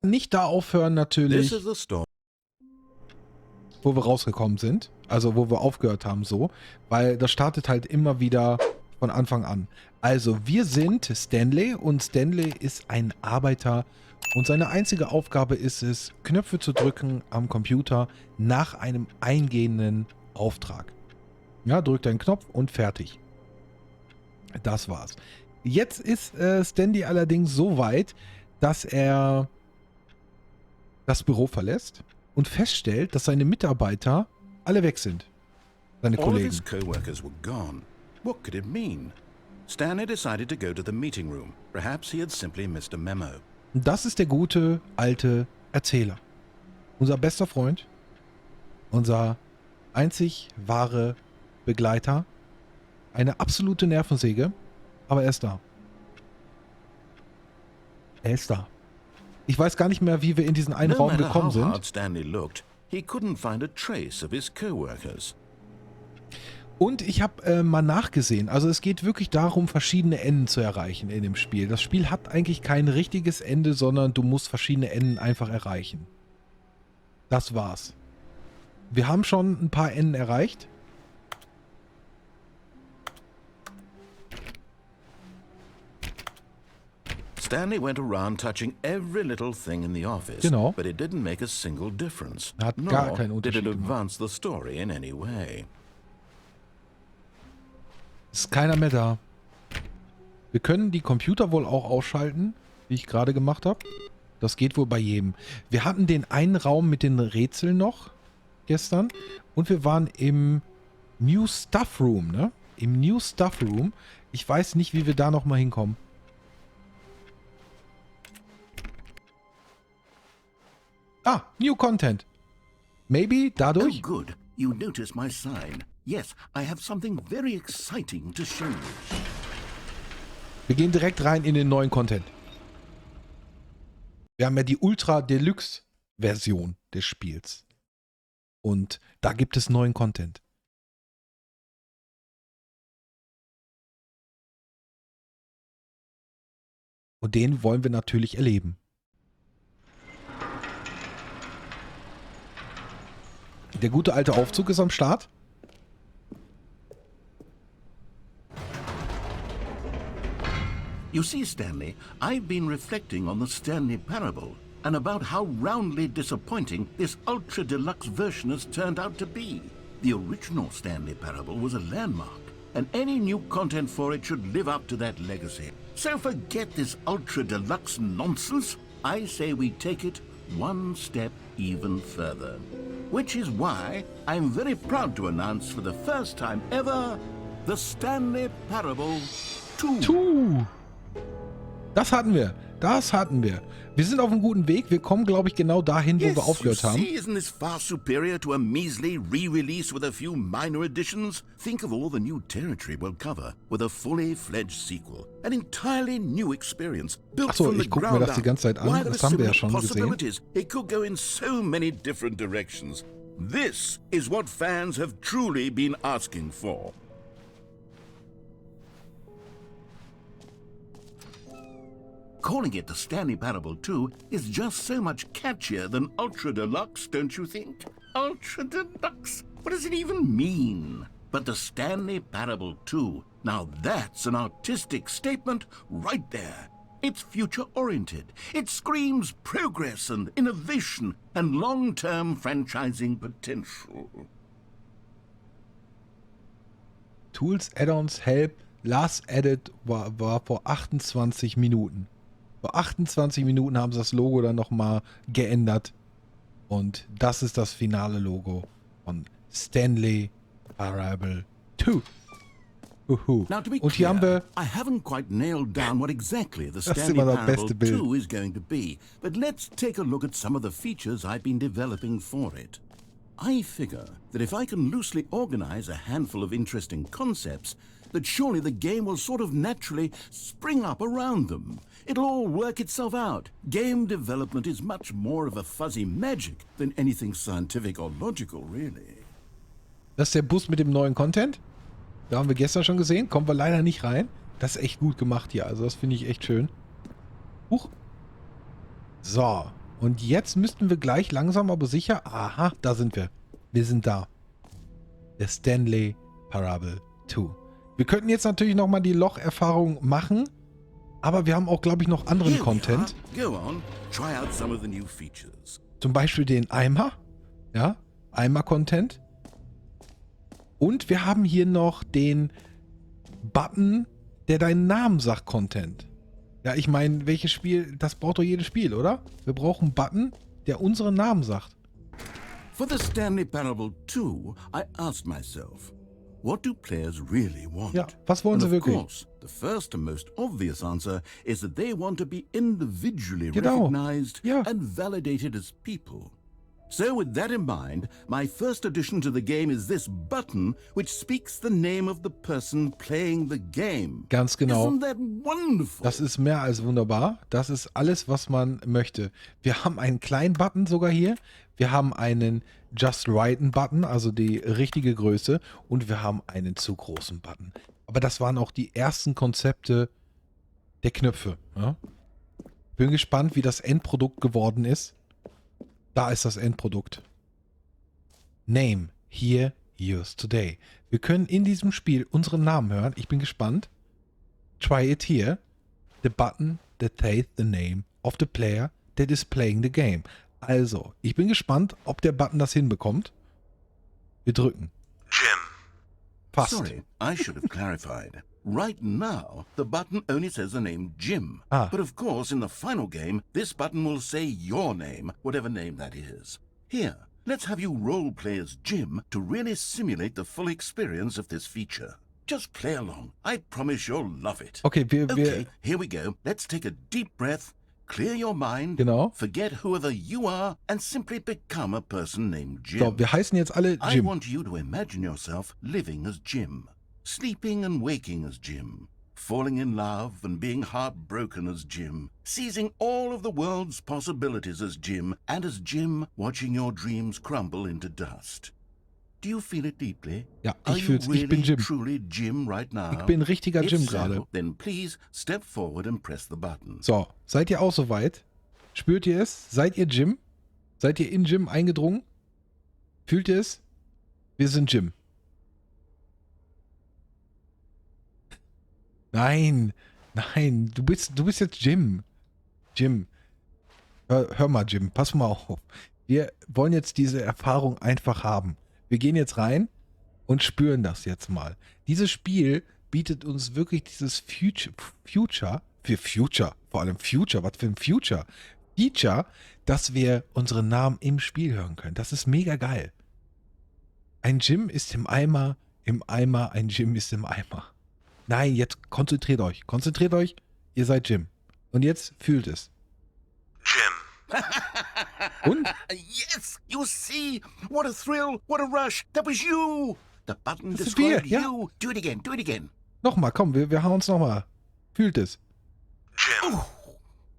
Nicht da aufhören natürlich, wo wir rausgekommen sind. Also wo wir aufgehört haben so. Weil das startet halt immer wieder von Anfang an. Also wir sind Stanley und Stanley ist ein Arbeiter und seine einzige Aufgabe ist es, Knöpfe zu drücken am Computer nach einem eingehenden Auftrag. Ja, drückt einen Knopf und fertig. Das war's. Jetzt ist Stanley allerdings so weit, dass er das Büro verlässt und feststellt, dass seine Mitarbeiter alle weg sind. Seine Kollegen. All of his co-workers were gone. What could it mean? Stanley decided to go to the meeting room. Perhaps he had simply missed a memo. Das ist der gute, alte Erzähler. Unser bester Freund. Unser einzig wahre Begleiter. Eine absolute Nervensäge. Aber er ist da. Er ist da. Ich weiß gar nicht mehr, wie wir in diesen einen Raum gekommen sind. Stanley looked, he couldn't find a trace of his co-workers. Und ich habe mal nachgesehen. Also es geht wirklich darum, verschiedene Enden zu erreichen in dem Spiel. Das Spiel hat eigentlich kein richtiges Ende, sondern du musst verschiedene Enden einfach erreichen. Das war's. Wir haben schon ein paar Enden erreicht. Stanley went around touching every little thing in the office, genau. But it didn't make a single difference. Hat gar keinen Nor did Unterschied it gemacht. advance the story in any way. Ist keiner mehr da. Wir können die Computer wohl auch ausschalten, wie ich gerade gemacht habe. Das geht wohl bei jedem. Wir hatten den einen Raum mit den Rätseln noch gestern und wir waren im New Stuff Room, ne? Im New Stuff Room. Ich weiß nicht, wie wir da nochmal hinkommen. Ah, New Content. Maybe dadurch? Oh, good. You noticed my sign. Yes, I have something very exciting to show you. Wir gehen direkt rein in den neuen Content. Wir haben ja die Ultra Deluxe Version des Spiels. Und da gibt es neuen Content. Und den wollen wir natürlich erleben. Der gute alte Aufzug ist am Start. You see, Stanley, I've been reflecting on the Stanley Parable and about how roundly disappointing this ultra-deluxe version has turned out to be. The original Stanley Parable was a landmark, and any new content for it should live up to that legacy. So forget this ultra-deluxe nonsense. I say we take it one step even further. Which is why I'm very proud to announce for the first time ever, the Stanley Parable 2. Das hatten wir. Das hatten wir. Wir sind auf einem guten Weg. Wir kommen, glaube ich, genau dahin, wo wir aufgehört haben. Isn't this far superior to a measly re-release with a few minor additions? Think of all the new territory we'll cover with a fully fledged sequel. An entirely new experience built Achso, from the ich gucke mir ground das die up. ganze Zeit an. Das haben wir ja schon gesehen. It could go in so many different directions. This is what fans have truly been asking for. Calling it the Stanley Parable 2 is just so much catchier than Ultra Deluxe, don't you think? Ultra Deluxe? What does it even mean? But the Stanley Parable 2, now that's an artistic statement right there. It's future-oriented. It screams progress and innovation and long-term franchising potential. Tools, Add-ons, Help, Last Edit war vor 28 Minuten. Vor 28 Minuten haben sie das Logo dann nochmal geändert. Und das ist das finale Logo von Stanley Parable 2. Now, to be Und hier haben clear, wir... I haven't quite nailed down what exactly the Das ist Stanley immer das Parable beste Bild. 2 is going to be, but let's take a look at some of the features I've been developing for it. I figure that if I can loosely organize a handful of interesting concepts, that surely the game will sort of naturally spring up around them. It'll all work itself out. Game development is much more of a fuzzy magic than anything scientific or logical, really. Das ist der Bus mit dem neuen Content. Da haben wir gestern schon gesehen. Kommen wir leider nicht rein. Das ist echt gut gemacht hier. Also das finde ich echt schön. Huch. So. Und jetzt müssten wir gleich langsam aber sicher... Aha, da sind wir. Wir sind da. The Stanley Parable 2. Wir könnten jetzt natürlich nochmal die Locherfahrung machen, aber wir haben auch, glaube ich, noch anderen Content. Go on, try out some of the new features. Zum Beispiel den Eimer. Ja, Eimer-Content. Und wir haben hier noch den Button, der deinen Namen sagt, Content. Ja, ich meine, welches Spiel, das braucht doch jedes Spiel, oder? Wir brauchen einen Button, der unseren Namen sagt. For the Stanley Parable 2, I asked myself, what do players really want? Ja, was wollen And sie of wirklich? course, the first and most obvious answer is that they want to be individually Genau. recognized Ja. and validated as people. So with that in mind, my first addition to the game is this button which speaks the name of the person playing the game. Ganz genau. Isn't that wonderful? Das ist mehr als wunderbar. Das ist alles, was man möchte. Wir haben einen kleinen Button sogar hier. Wir haben einen Just Right-Button, also die richtige Größe. Und wir haben einen zu großen Button. Aber das waren auch die ersten Konzepte der Knöpfe. Ja? Bin gespannt, wie das Endprodukt geworden ist. Da ist das Endprodukt. Name, here, yours today. Wir können in diesem Spiel unseren Namen hören. Ich bin gespannt. Try it here. The button that says the name of the player that is playing the game. Also, ich bin gespannt, ob der Button das hinbekommt. Wir drücken. Jim. Fast. Sorry, I should have clarified. Right now, the button only says the name Jim. Ah. But of course, in the final game, this button will say your name, whatever name that is. Here, let's have you role-play as Jim to really simulate the full experience of this feature. Just play along. I promise you'll love it. Okay, Okay, here we go. Let's take a deep breath, clear your mind, Genau. forget whoever you are, and simply become a person named Jim. So, wir heißen jetzt alle I Jim. want you to imagine yourself living as Jim, sleeping and waking as Jim, falling in love and being heartbroken as Jim, seizing all of the world's possibilities as Jim, and as Jim watching your dreams crumble into dust. Do you feel it deeply? Ja, Are ich you fühl's. Ich bin really, Jim. truly Jim right now? Ich bin richtiger If Jim so, gerade. then please step forward and press the button. So, seid ihr auch soweit? Spürt ihr es? Seid ihr Jim? Seid ihr in Jim eingedrungen? Fühlt ihr es? Wir sind Jim. Nein, nein, du bist jetzt Jim. Jim. Hör mal, Jim, pass mal auf. Wir wollen jetzt diese Erfahrung einfach haben. Wir gehen jetzt rein und spüren das jetzt mal. Dieses Spiel bietet uns wirklich dieses Future, vor allem Future, was für ein Feature, dass wir unseren Namen im Spiel hören können. Das ist mega geil. Ein Jim ist im Eimer, ein Jim ist im Eimer. Nein, jetzt konzentriert euch, ihr seid Jim. Und jetzt fühlt es. Jim. Und? Yes, you see, what a thrill, what a rush, that was you. The button Das sind wir, described ja. you. Do it again, do it again. Nochmal, komm, wir hauen uns nochmal. Fühlt es. Jim.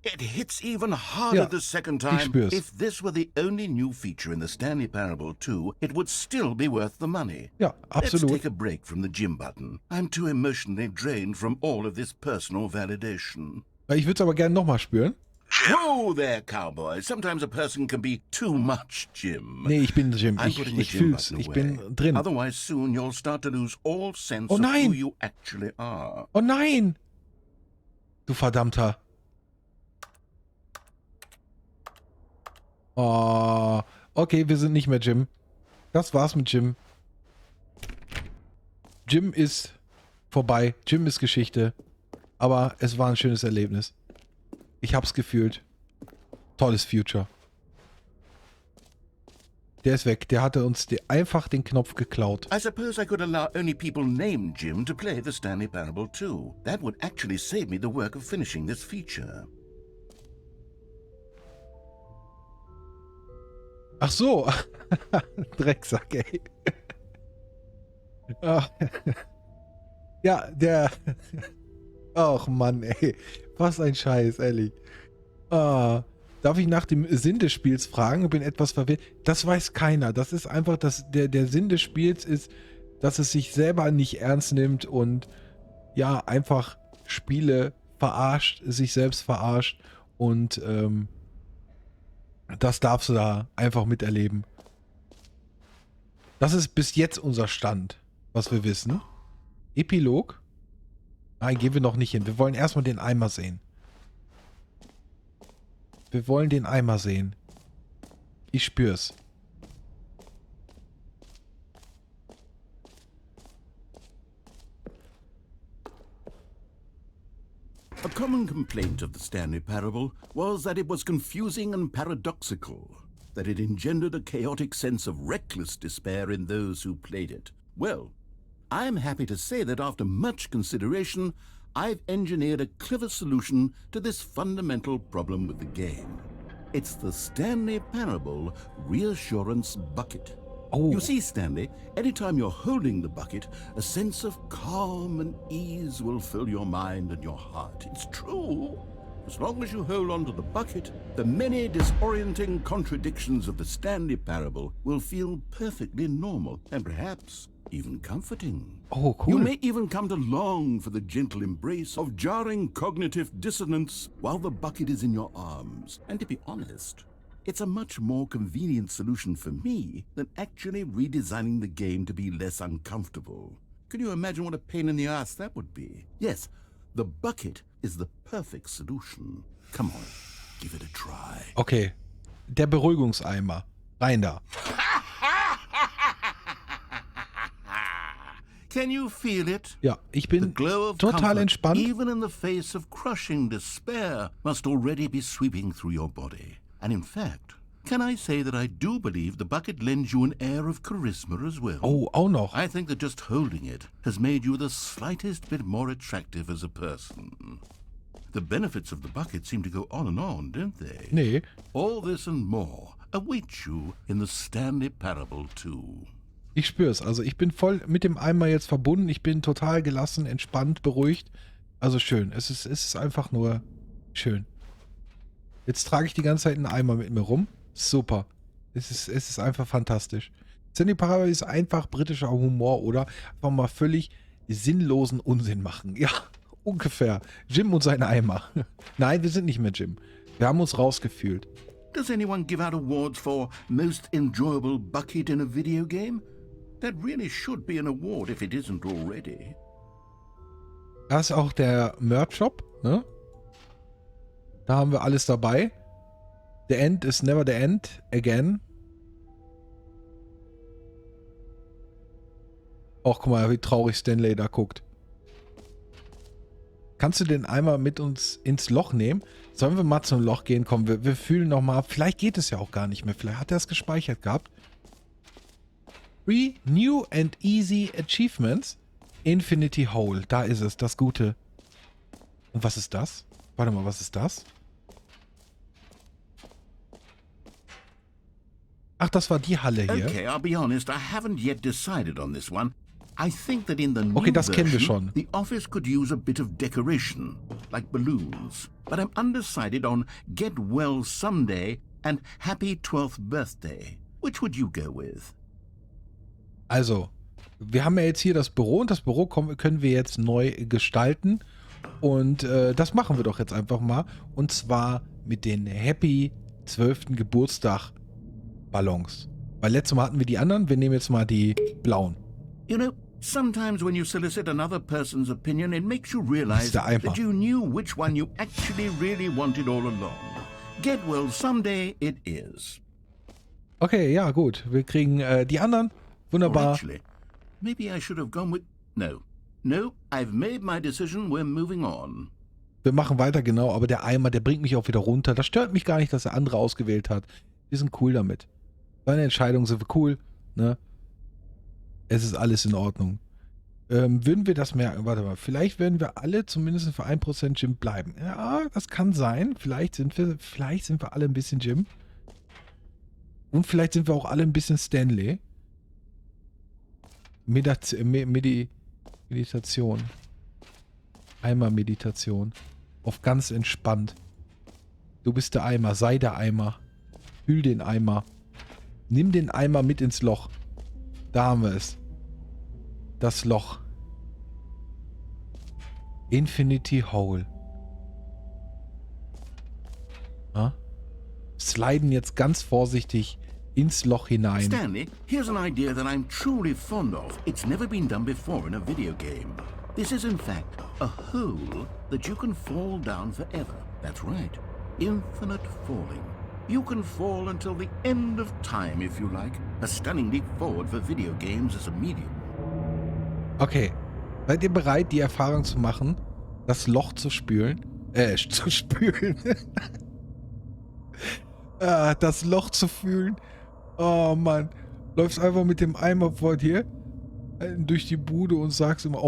It hits even harder Ja, the second ich time. spür's. If this were the only new feature in the Stanley Parable 2, it would still be worth the money. Ja, Let's absolut. take a break from the Jim button. I'm too emotionally drained from all of this personal validation. Ich würde es aber gerne nochmal spüren. Whoa there, cowboy. Sometimes a person can be too much Jim. Nee, ich bin Jim. I'm putting the Ich Jim fühl's. button Ich away. bin drin. Otherwise soon you'll start to lose all sense Oh of nein! who you actually are. Oh nein! Du verdammter. Oh, okay, wir sind nicht mehr Jim. Das war's mit Jim. Jim ist vorbei. Jim ist Geschichte. Aber es war ein schönes Erlebnis. Ich hab's gefühlt. Tolles Future. Der ist weg. Der hatte uns einfach den Knopf geklaut. I suppose I could allow only people named Jim to play the Stanley Parable 2. That would actually save me the work of finishing this feature. Ach so. Drecksack, ey. Ah. Ja, der... Ach Mann, ey. Was ein Scheiß, ehrlich. Ah. Darf ich nach dem Sinn des Spiels fragen? Bin etwas verwirrt. Das weiß keiner. Das ist einfach, der Sinn des Spiels ist, dass es sich selber nicht ernst nimmt und ja, einfach Spiele verarscht, sich selbst verarscht und das darfst du da einfach miterleben. Das ist bis jetzt unser Stand, was wir wissen. Epilog? Nein, gehen wir noch nicht hin. Wir wollen erstmal den Eimer sehen. Wir wollen den Eimer sehen. Ich spür's. A common complaint of the Stanley Parable was that it was confusing and paradoxical, that it engendered a chaotic sense of reckless despair in those who played it. Well, I'm happy to say that after much consideration, I've engineered a clever solution to this fundamental problem with the game. It's the Stanley Parable Reassurance Bucket. Oh. You see, Stanley, anytime you're holding the bucket, a sense of calm and ease will fill your mind and your heart. It's true. As long as you hold on to the bucket, the many disorienting contradictions of the Stanley Parable will feel perfectly normal and perhaps even comforting. Oh, cool. You may even come to long for the gentle embrace of jarring cognitive dissonance while the bucket is in your arms. And to be honest, it's a much more convenient solution for me than actually redesigning the game to be less uncomfortable. Can you imagine what a pain in the ass that would be? Yes, the bucket is the perfect solution. Come on, give it a try. Okay, der Beruhigungseimer. Rein da. Can you feel it? Ja, ich The bin glow of total comfort, entspannt. even in the face of crushing despair, must already be sweeping through your body. And in fact, can I say that I do believe the bucket lends you an air of charisma as well? Oh, auch noch. I think that just holding it has made you the slightest bit more attractive as a person. The benefits of the bucket seem to go on, don't they? Nee. All this and more await you in the Stanley Parable 2. Ich spür's. Also ich bin voll mit dem Eimer jetzt verbunden. Ich bin total gelassen, entspannt, beruhigt. Also schön. Es ist einfach nur schön. Jetzt trage ich die ganze Zeit einen Eimer mit mir rum. Super. Es ist einfach fantastisch. Stanley Parable ist einfach britischer Humor oder einfach mal völlig sinnlosen Unsinn machen. Ja, ungefähr. Jim und sein Eimer. Nein, wir sind nicht mehr Jim. Wir haben uns rausgefühlt. Does anyone give out awards for most enjoyable bucket in a video game? That really should be an award if it isn't already. Da ist auch der Merch-Shop, ne? Da haben wir alles dabei. The end is never the end again. Och, guck mal, wie traurig Stanley da guckt. Kannst du den Eimer mit uns ins Loch nehmen? Sollen wir mal zum Loch gehen? Komm, wir fühlen noch mal. Vielleicht geht es ja auch gar nicht mehr. Vielleicht hat er es gespeichert gehabt. 3 New and Easy Achievements. Infinity Hole. Da ist es, das Gute. Und was ist das? Warte mal, was ist das? Ach, das war die Halle hier. Okay, I'll be honest, I haven't yet decided on this one. I think that in the new Okay, das kennen wir version, schon. the office could use a bit of decoration, like balloons. But I'm undecided on Get Well Someday and Happy 12th Birthday. Which would you go with? Also, wir haben ja jetzt hier das Büro und das Büro können wir jetzt neu gestalten. Und das machen wir doch jetzt einfach mal. Und zwar mit den Happy 12. Geburtstag Ballons. Weil letztes Mal hatten wir die anderen. Wir nehmen jetzt mal die blauen. You know, sometimes when you solicit another person's opinion, it makes you realize der Eimer. that you knew which one you actually really wanted all along. Get Well Someday it is. Okay, ja, gut. Wir kriegen die anderen. Or Wunderbar. actually, maybe I should have gone with... No, I've made my decision, we're moving on. Wir machen weiter, genau. Aber der Eimer, der bringt mich auch wieder runter. Das stört mich gar nicht, dass der andere ausgewählt hat. Wir sind cool damit. Seine Entscheidungen sind cool. Ne? Es ist alles in Ordnung. Würden wir das merken? Warte mal. Vielleicht werden wir alle zumindest für 1% Jim bleiben. Ja, das kann sein. Vielleicht sind wir alle ein bisschen Jim. Und vielleicht sind wir auch alle ein bisschen Stanley. Meditation. Eimer-Meditation. Auf ganz entspannt. Du bist der Eimer. Sei der Eimer. Fühl den Eimer. Nimm den Eimer mit ins Loch. Da haben wir es. Das Loch. Infinity Hole. Ah? sliden jetzt ganz vorsichtig ins Loch hinein. Stanley, here's an idea that I'm truly fond of. It's never been done before in a video game. This is in fact a hole that you can fall down forever. That's right. Infinite falling. You can fall until the end of time if you like. A stunning leap forward for video games as a medium. Okay. Seid ihr bereit, die Erfahrung zu machen, das Loch zu spülen? Zu spülen. Das Loch zu fühlen. Oh Mann. Läufst einfach mit dem Eimer vor dir durch die Bude und sagst immer,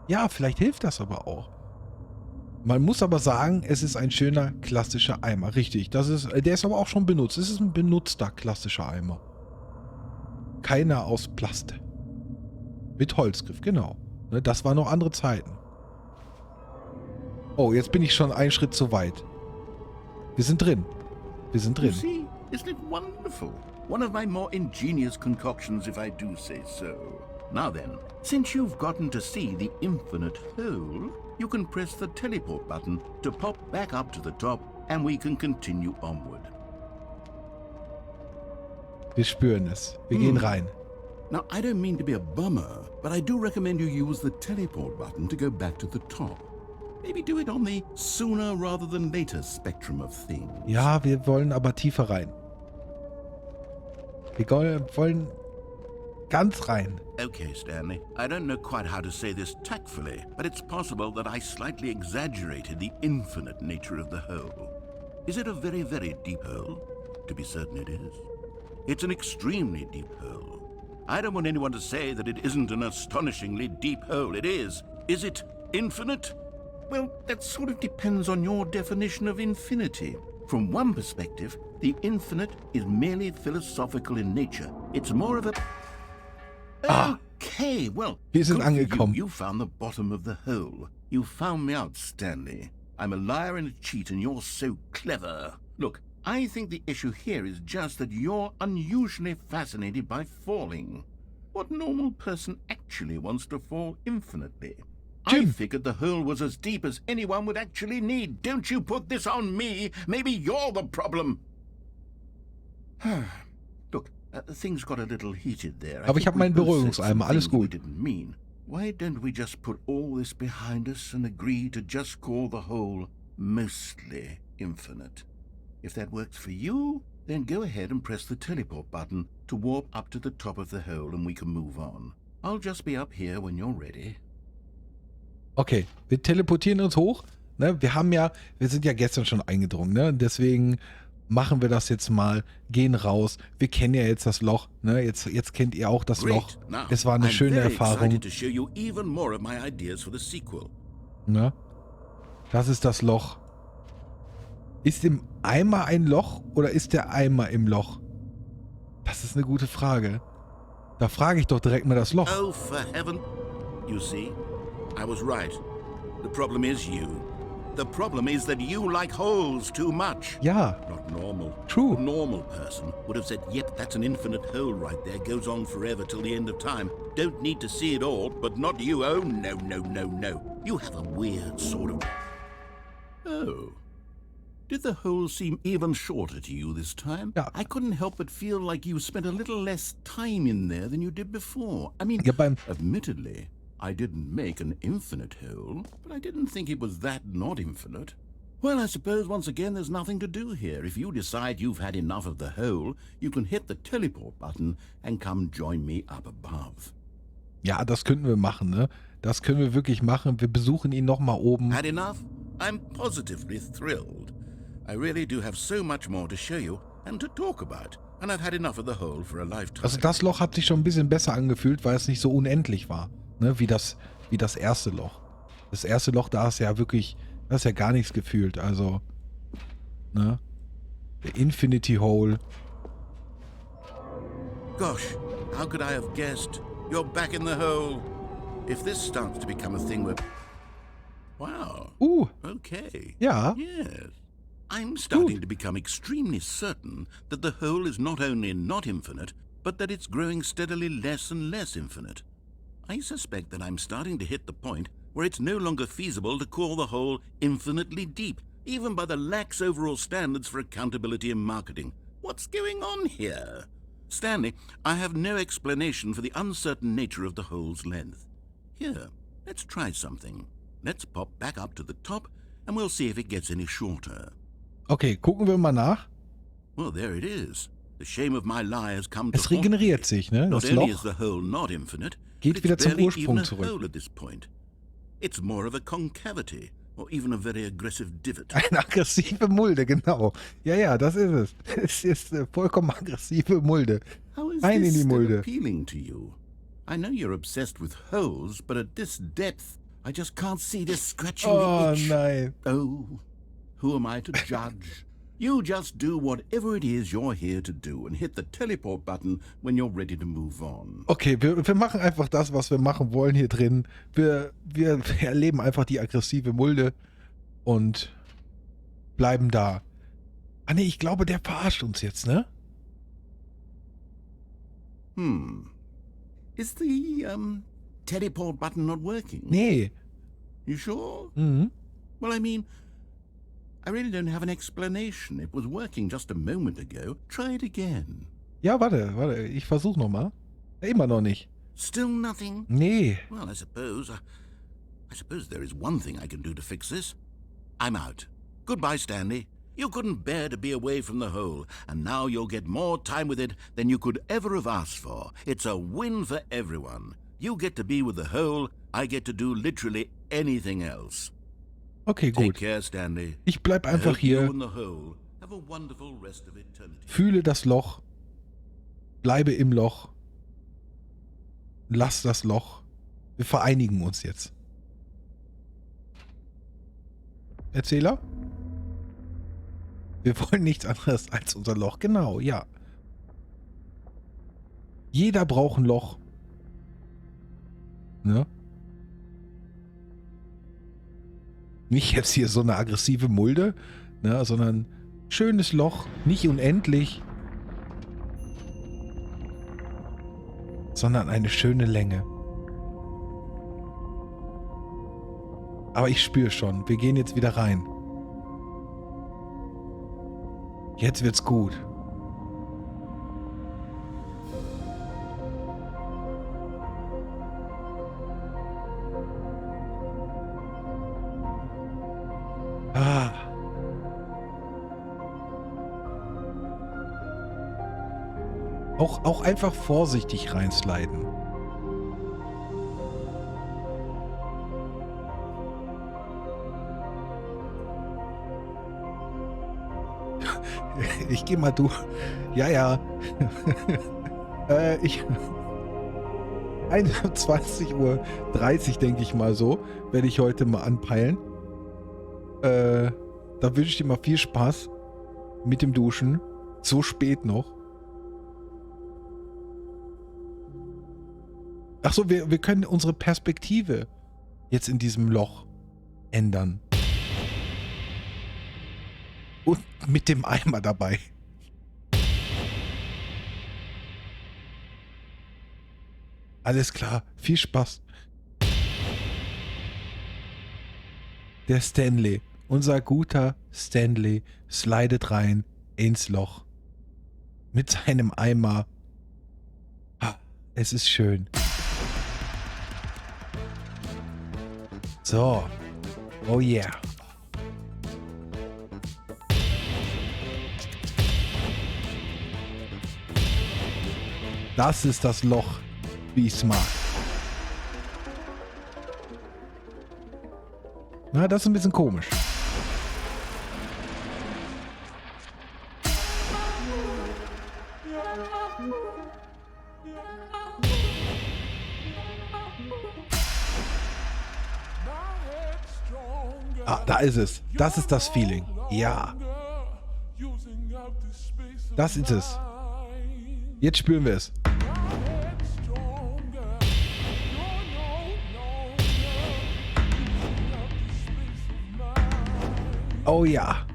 ja, vielleicht hilft das aber auch. Man muss aber sagen, es ist ein schöner, klassischer Eimer. Richtig, der ist aber auch schon benutzt. Es ist ein benutzter, klassischer Eimer. Keiner aus Plast. Mit Holzgriff, genau. Ne, das waren noch andere Zeiten. Oh, jetzt bin ich schon einen Schritt zu weit. Wir sind drin. Wir sind You drin. see, isn't it wonderful? One of my more ingenious concoctions, if I do say so. Now then, since you've gotten to see the infinite hole, you can press the teleport button to pop back up to the top and we can continue onward. Wir spüren es. Wir gehen rein. Now, I don't mean to be a bummer, but I do recommend you use the teleport button to go back to the top. Maybe do it on the sooner rather than later spectrum of things. Ja, wir wollen aber tiefer rein. Wir wollen ganz rein. Okay, Stanley. I don't know quite how to say this tactfully, but it's possible that I slightly exaggerated the infinite nature of the hole. Is it a very, very deep hole? To be certain it is. It's an extremely deep hole. I don't want anyone to say that it isn't an astonishingly deep hole. It is. Is it infinite? Well, that sort of depends on your definition of infinity. From one perspective, the infinite is merely philosophical in nature. It's more of a... Okay, well, Wir sind good for angekommen. You found the bottom of the hole. You found me out, Stanley. I'm a liar and a cheat, and you're so clever. Look, I think the issue here is just that you're unusually fascinated by falling. What normal person actually wants to fall infinitely? I Jim. figured the hole was as deep as anyone would actually need. Don't you put this on me. Maybe you're the problem. Look, things got a little heated there. Aber ich habe meinen Beruhigungseimer. Alles We gut. didn't mean. Why don't we just put all this behind us and agree to just call the whole mostly infinite? If that works for you, then go ahead and press the teleport button to warp up to the top of the hole and we can move on. I'll just be up here when you're ready. Okay, wir teleportieren uns hoch. Ne? Wir sind ja gestern schon eingedrungen. Ne? Deswegen machen wir das jetzt mal. Gehen raus. Wir kennen ja jetzt das Loch. Ne? Jetzt kennt ihr auch das Loch. Now, Es war eine I'm schöne very Erfahrung. excited to show you even more of my ideas for the sequel. Ne? Das ist das Loch. Ist im Eimer ein Loch oder ist der Eimer im Loch? Das ist eine gute Frage. Da frage ich doch direkt mal das Loch. Oh, for heaven. You see, I was right. The problem is you. The problem is that you like holes too much. Ja, Not normal. True. A normal person would have said, yep, that's an infinite hole right there. Goes on forever till the end of time. Don't need to see it all, but not you. Oh, no, no, no, no. You have a weird sort of... Oh. Did the hole seem even shorter to you this time? Ja. I couldn't help but feel like you spent a little less time in there than you did before. I mean, Ja, admittedly, I didn't make an infinite hole, but I didn't think it was that not infinite. Well, I suppose once again there's nothing to do here. If you decide you've had enough of the hole, you can hit the teleport button and come join me up above. ja, das könnten wir machen, ne? Das können wir wirklich machen. Wir besuchen ihn nochmal oben. Had enough? I'm positively thrilled. I really do have so much more to show you and to talk about, and I've had enough of the hole for a lifetime. Also das Loch hat sich schon ein bisschen besser angefühlt, weil es nicht so unendlich war, ne? Wie das erste Loch. Das erste Loch, da ist ja wirklich, da ist ja gar nichts gefühlt, also, ne? Der Infinity Hole. Gosh, how could I have guessed? You're back in the hole. If this starts to become a thing where... Wow. Okay. Ja. Yes. I'm starting to become extremely certain that the hole is not only not infinite, but that it's growing steadily less and less infinite. I suspect that I'm starting to hit the point where it's no longer feasible to call the hole infinitely deep. even by the lax overall standards for accountability in marketing. What's going on here? Stanley, I have no explanation for the uncertain nature of the hole's length. Here, let's try something. Let's pop back up to the top and we'll see if it gets any shorter. Okay, gucken wir mal nach. Well, there it is. The shame of my lie has come to Es regeneriert sich, ne? Not Das only is Loch the hole not infinite, geht but wieder it's zum barely Ursprung even a zurück. hole at this point. It's more of a concavity, or even a very aggressive divot. Eine aggressive Mulde, genau. Ja, ja, das ist es. Es ist vollkommen aggressive Mulde. How is Rein in this die still Mulde. appealing to you? I know you're obsessed with holes, but at this depth, I just can't see this scratching Oh the itch. nein. Oh, who am I to judge? You just do whatever it is you're here to do and hit the teleport button when you're ready to move on. Okay, wir machen einfach das, was wir machen wollen hier drin. Wir erleben einfach die aggressive Mulde und bleiben da. Ah ne, ich glaube, der verarscht uns jetzt, ne? Is the, teleport button not working? Nee. You sure? Mhm. Well, I mean, I really don't have an explanation. It was working just a moment ago. Try it again. Ja, warte, ich versuch nochmal. Immer noch nicht. Still nothing? Nee. Well, I suppose there is one thing I can do to fix this. I'm out. Goodbye, Stanley. You couldn't bear to be away from the hole, and now you'll get more time with it than you could ever have asked for. It's a win for everyone. You get to be with the hole, I get to do literally anything else. Okay, Take gut. care, Stanley. Ich bleib I einfach hope you hier, and the hole have a wonderful rest of eternity. fühle das Loch, bleibe im Loch, lass das Loch. Wir vereinigen uns jetzt. Erzähler? Wir wollen nichts anderes als unser Loch. Genau, ja. Jeder braucht ein Loch. Ne? Nicht jetzt hier so eine aggressive Mulde, ne, sondern schönes Loch, nicht unendlich, sondern eine schöne Länge. Aber ich spüre schon, wir gehen jetzt wieder rein. Jetzt wird's gut. Ah. Auch einfach vorsichtig reinsliden. Ich geh mal durch. Ja, ja. 21:30 Uhr, denke ich mal so, werde ich heute mal anpeilen. Da wünsche ich dir mal viel Spaß mit dem Duschen. So spät noch. Achso, wir können unsere Perspektive jetzt in diesem Loch ändern. Und mit dem Eimer dabei. Alles klar, viel Spaß. Der Stanley, unser guter Stanley, slidet rein ins Loch. Mit seinem Eimer. Es ist schön. So. Oh yeah. Das ist das Loch, wie ich es mag. Na, das ist ein bisschen komisch. Ah, da ist es. Das ist das Feeling. Ja. Das ist es. Jetzt spüren wir es. Oh ja.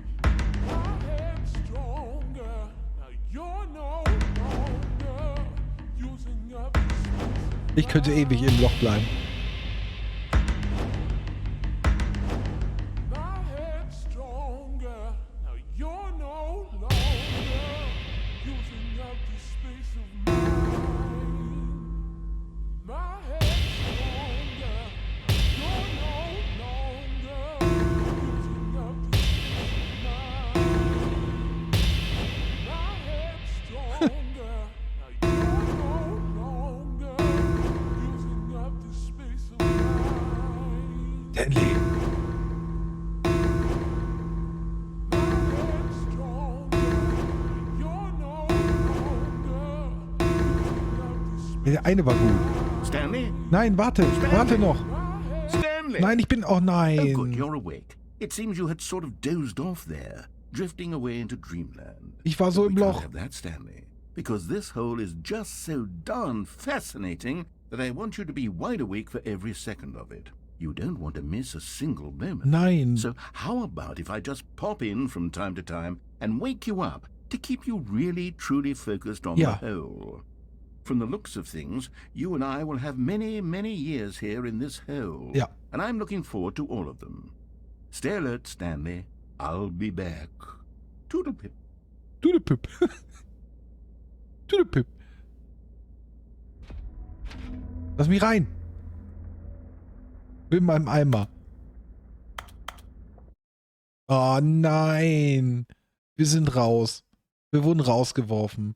Ich könnte ewig im Loch bleiben. Der eine war gut. Stanley? Nein, warte. Warte noch. Stanley! Nein, ich bin... Oh Oh, good, nein. you're awake. It seems you had sort of dozed off there, drifting away into dreamland. Ich war so But im we can't Loch. have that, Stanley, because this hole is just so darn fascinating that I want you to be wide awake for every second of it. You don't want to miss a single moment. Nein. So how about if I just pop in from time to time and wake you up to keep you really, truly focused on Ja. the hole? From the looks of things, you and I will have many, many years here in this hole. Ja. And I'm looking forward to all of them. Stay alert, Stanley. I'll be back. Toodlepip. Tudepip. Tudepip. Lass mich rein. Bin in meinem Eimer. Oh nein. Wir sind raus. Wir wurden rausgeworfen.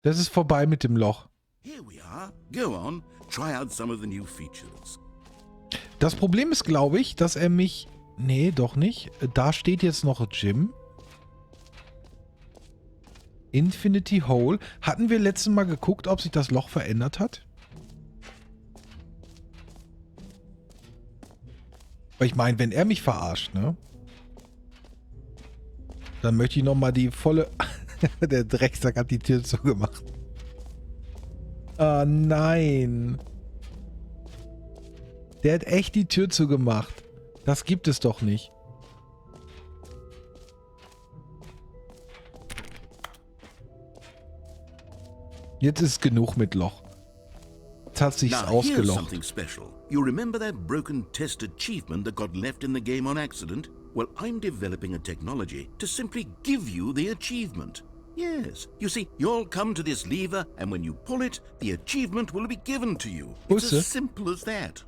Das ist vorbei mit dem Loch. Here we are. Go on. Try out some of the new features. Das Problem ist, glaube ich, dass er mich... Nee, doch nicht. Da steht jetzt noch Jim. Infinity Hole. Hatten wir letztes Mal geguckt, ob sich das Loch verändert hat? Weil ich meine, wenn er mich verarscht, ne? Dann möchte ich nochmal die volle... Der Drecksack hat die Tür zugemacht. Oh nein. Der hat echt die Tür zugemacht. Das gibt es doch nicht. Jetzt ist genug mit Loch. Jetzt hat sich's Now, here's ausgelocht. something special. You remember that broken test achievement that got left in the game on accident? Well, I'm developing a technology to simply give you the achievement. Yes. You see, you'll come to this lever, and when you pull it, the achievement will be given to you. It's Busse. as simple as that.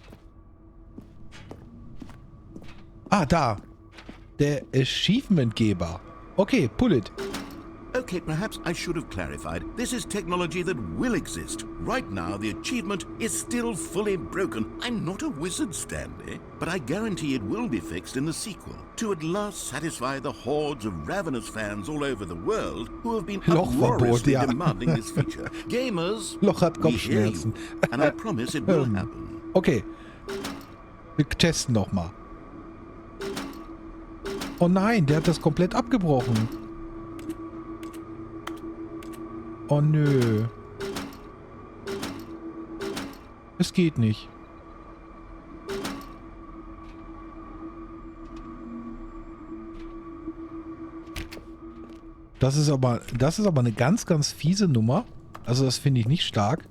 Ah, da. Der Achievementgeber. Okay, pull it. Okay, perhaps I should have clarified. This is technology that will exist. Right now, the achievement is still fully broken. I'm not a wizard, Stanley, but I guarantee it will be fixed in the sequel to at last satisfy the hordes of ravenous fans all over the world who have been Lochverbot, uproariously ja. demanding this feature. Gamers, Loch hat we hear Kopfschmerzen. you, and I promise it will happen. Okay. Wir testen nochmal. Oh nein, der hat das komplett abgebrochen. Oh nö. Es geht nicht. Das ist aber eine ganz, ganz fiese Nummer. Also das finde ich nicht stark.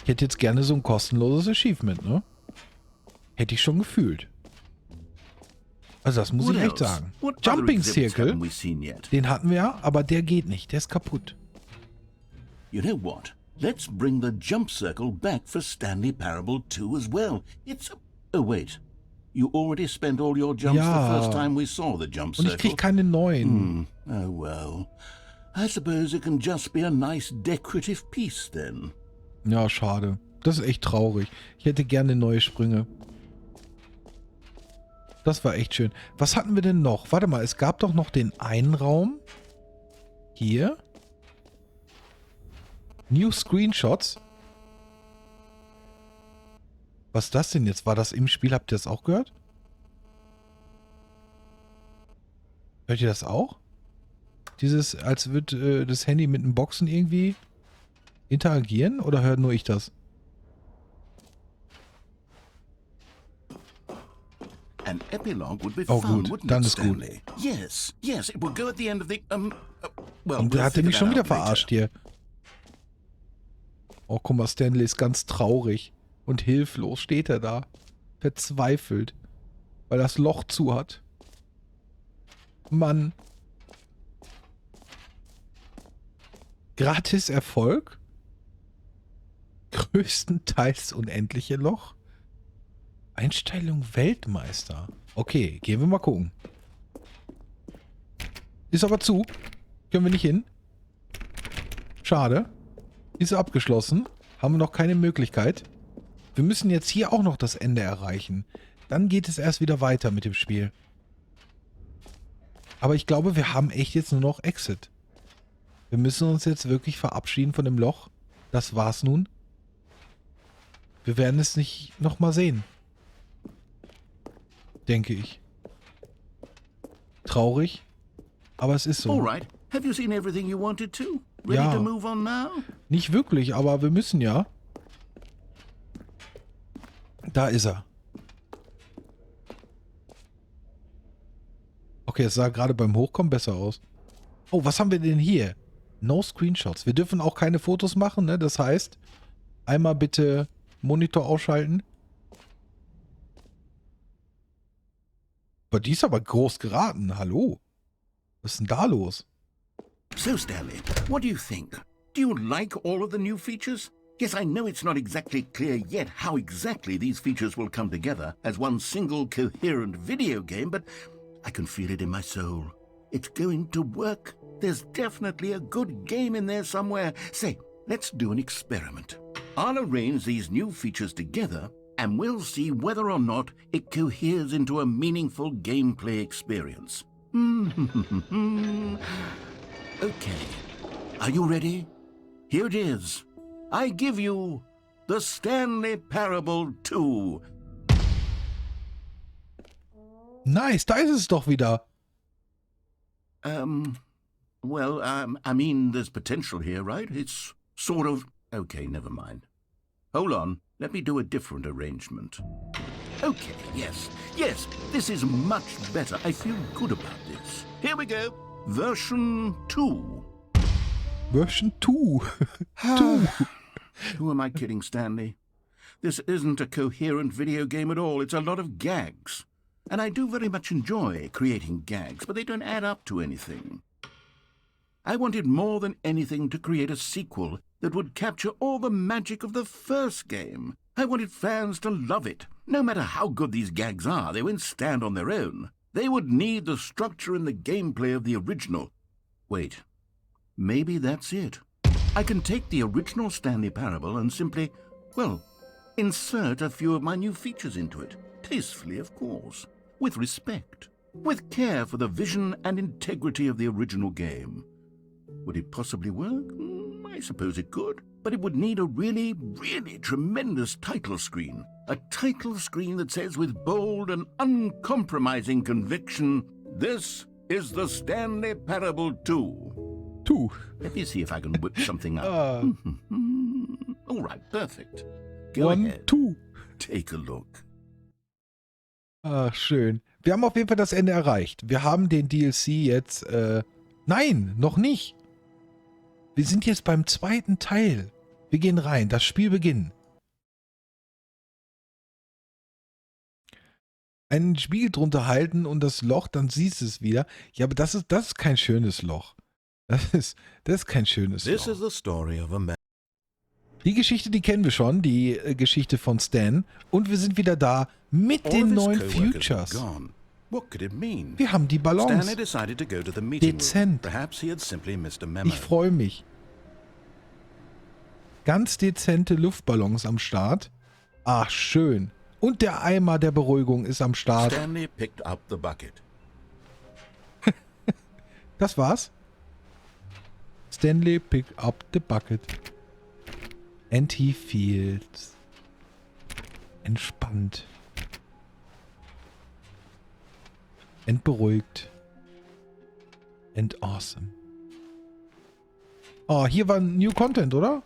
Ich hätte jetzt gerne so ein kostenloses Achievement, ne? Hätte ich schon gefühlt. Also das muss What ich echt else? sagen. What other Jumping exhibits Circle, haven't we seen yet? den hatten wir ja, aber der geht nicht. Der ist kaputt. You know what? Let's bring the jump circle back for Stanley Parable 2 as well. It's... Oh, wait. You already spent all your jumps Ja. the first time we saw the jump Und ich circle? krieg keine neuen. Oh, well. I suppose it can just be a nice decorative piece then. Ja, schade. Das ist echt traurig. Ich hätte gerne neue Sprünge. Das war echt schön. Was hatten wir denn noch? Warte mal, es gab doch noch den einen Raum. Hier. New Screenshots. Was ist das denn jetzt? War das im Spiel? Habt ihr das auch gehört? Hört ihr das auch? Dieses, als würde das Handy mit einem Boxen irgendwie interagieren? Oder hört nur ich das? An epilogue would be Oh, fun, gut. wouldn't Dann it, ist gut. Stanley? Yes, yes, it would go at the end of the... well, Und der we'll hat figure mich schon that wieder out later. verarscht hier. Oh, guck mal, Stanley ist ganz traurig und hilflos steht er da. Verzweifelt. Weil das Loch zu hat. Mann. Gratis Erfolg? Größtenteils unendliche Loch? Einstellung Weltmeister. Okay, gehen wir mal gucken. Ist aber zu. Können wir nicht hin. Schade. Ist abgeschlossen. Haben wir noch keine Möglichkeit. Wir müssen jetzt hier auch noch das Ende erreichen. Dann geht es erst wieder weiter mit dem Spiel. Aber ich glaube, wir haben echt jetzt nur noch Exit. Wir müssen uns jetzt wirklich verabschieden von dem Loch. Das war's nun. Wir werden es nicht nochmal sehen. Denke ich. Traurig, aber es ist so. All right. Have you seen everything you wanted to? Ready Ja. to move on now? Nicht wirklich, aber wir müssen ja. Da ist er. Okay, es sah gerade beim Hochkommen besser aus. Oh, was haben wir denn hier? No Screenshots. Wir dürfen auch keine Fotos machen, ne? Das heißt, einmal bitte Monitor ausschalten. Aber die ist aber groß geraten. Hallo. Was ist denn da los? So, Stanley, what do you think? Do you like all of the new features? Yes, I know it's not exactly clear yet how exactly these features will come together as one single coherent video game, but I can feel it in my soul. It's going to work. There's definitely a good game in there somewhere. Say, let's do an experiment. I'll arrange these new features together, and we'll see whether or not it coheres into a meaningful gameplay experience. Okay. Are you ready? Here it is. I give you the Stanley Parable 2. Nice, da ist es doch wieder. I mean, there's potential here, right? It's sort of... Okay, never mind. Hold on. Let me do a different arrangement. Okay, yes, this is much better. I feel good about this. Here we go. Version 2. Version 2. 2. Who am I kidding, Stanley? This isn't a coherent video game at all. It's a lot of gags. And I do very much enjoy creating gags, but they don't add up to anything. I wanted more than anything to create a sequel that would capture all the magic of the first game. I wanted fans to love it. No matter how good these gags are, they won't stand on their own. They would need the structure and the gameplay of the original. Wait, maybe that's it. I can take the original Stanley Parable and simply, well, insert a few of my new features into it. Tastefully, of course. With respect. With care for the vision and integrity of the original game. Would it possibly work? I suppose it could. But it would need a really, really tremendous title screen. A title screen that says with bold and uncompromising conviction, "This is the Stanley Parable 2. 2. Let me see if I can whip something up. All right, perfect. Go 1, ahead. 2. Take a look. Ach, schön. Wir haben auf jeden Fall das Ende erreicht. Wir haben den DLC jetzt, nein, noch nicht. Wir sind jetzt beim zweiten Teil. Wir gehen rein, das Spiel beginnt. Einen Spiegel drunter halten und das Loch, dann siehst du es wieder. Ja, aber das ist kein schönes Loch. Das ist kein schönes This is Loch. the story of a man. Die Geschichte, die kennen wir schon, die Geschichte von Stan. Und wir sind wieder da mit All den of his neuen co-workers were Futures. gone. What could it mean? Wir haben die Stanley Balance. decided to go to the meeting room. Dezent. Perhaps he had simply missed a memo. Ich freue mich. Ganz dezente Luftballons am Start. Ach, schön. Und der Eimer der Beruhigung ist am Start. Stanley picked up the bucket. Das war's. Stanley picked up the bucket. And he feels entspannt. And beruhigt. And awesome. Oh, hier war New Content, oder?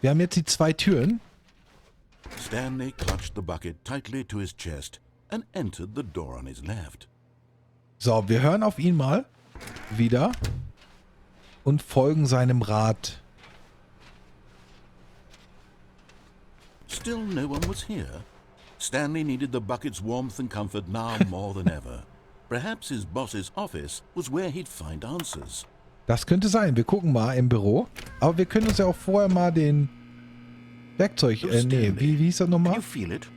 Wir haben jetzt die 2 Türen. Stanley clutched the bucket tightly to his chest and entered the door on his left. So, wir hören auf ihn mal wieder und folgen seinem Rat. Still no one was here. Stanley needed the bucket's warmth and comfort now more than ever. Perhaps his boss's office was where he'd find answers. Das könnte sein. Wir gucken mal im Büro. Aber wir können uns ja auch vorher mal den Werkzeug... wie hieß das Can nochmal? you feel it?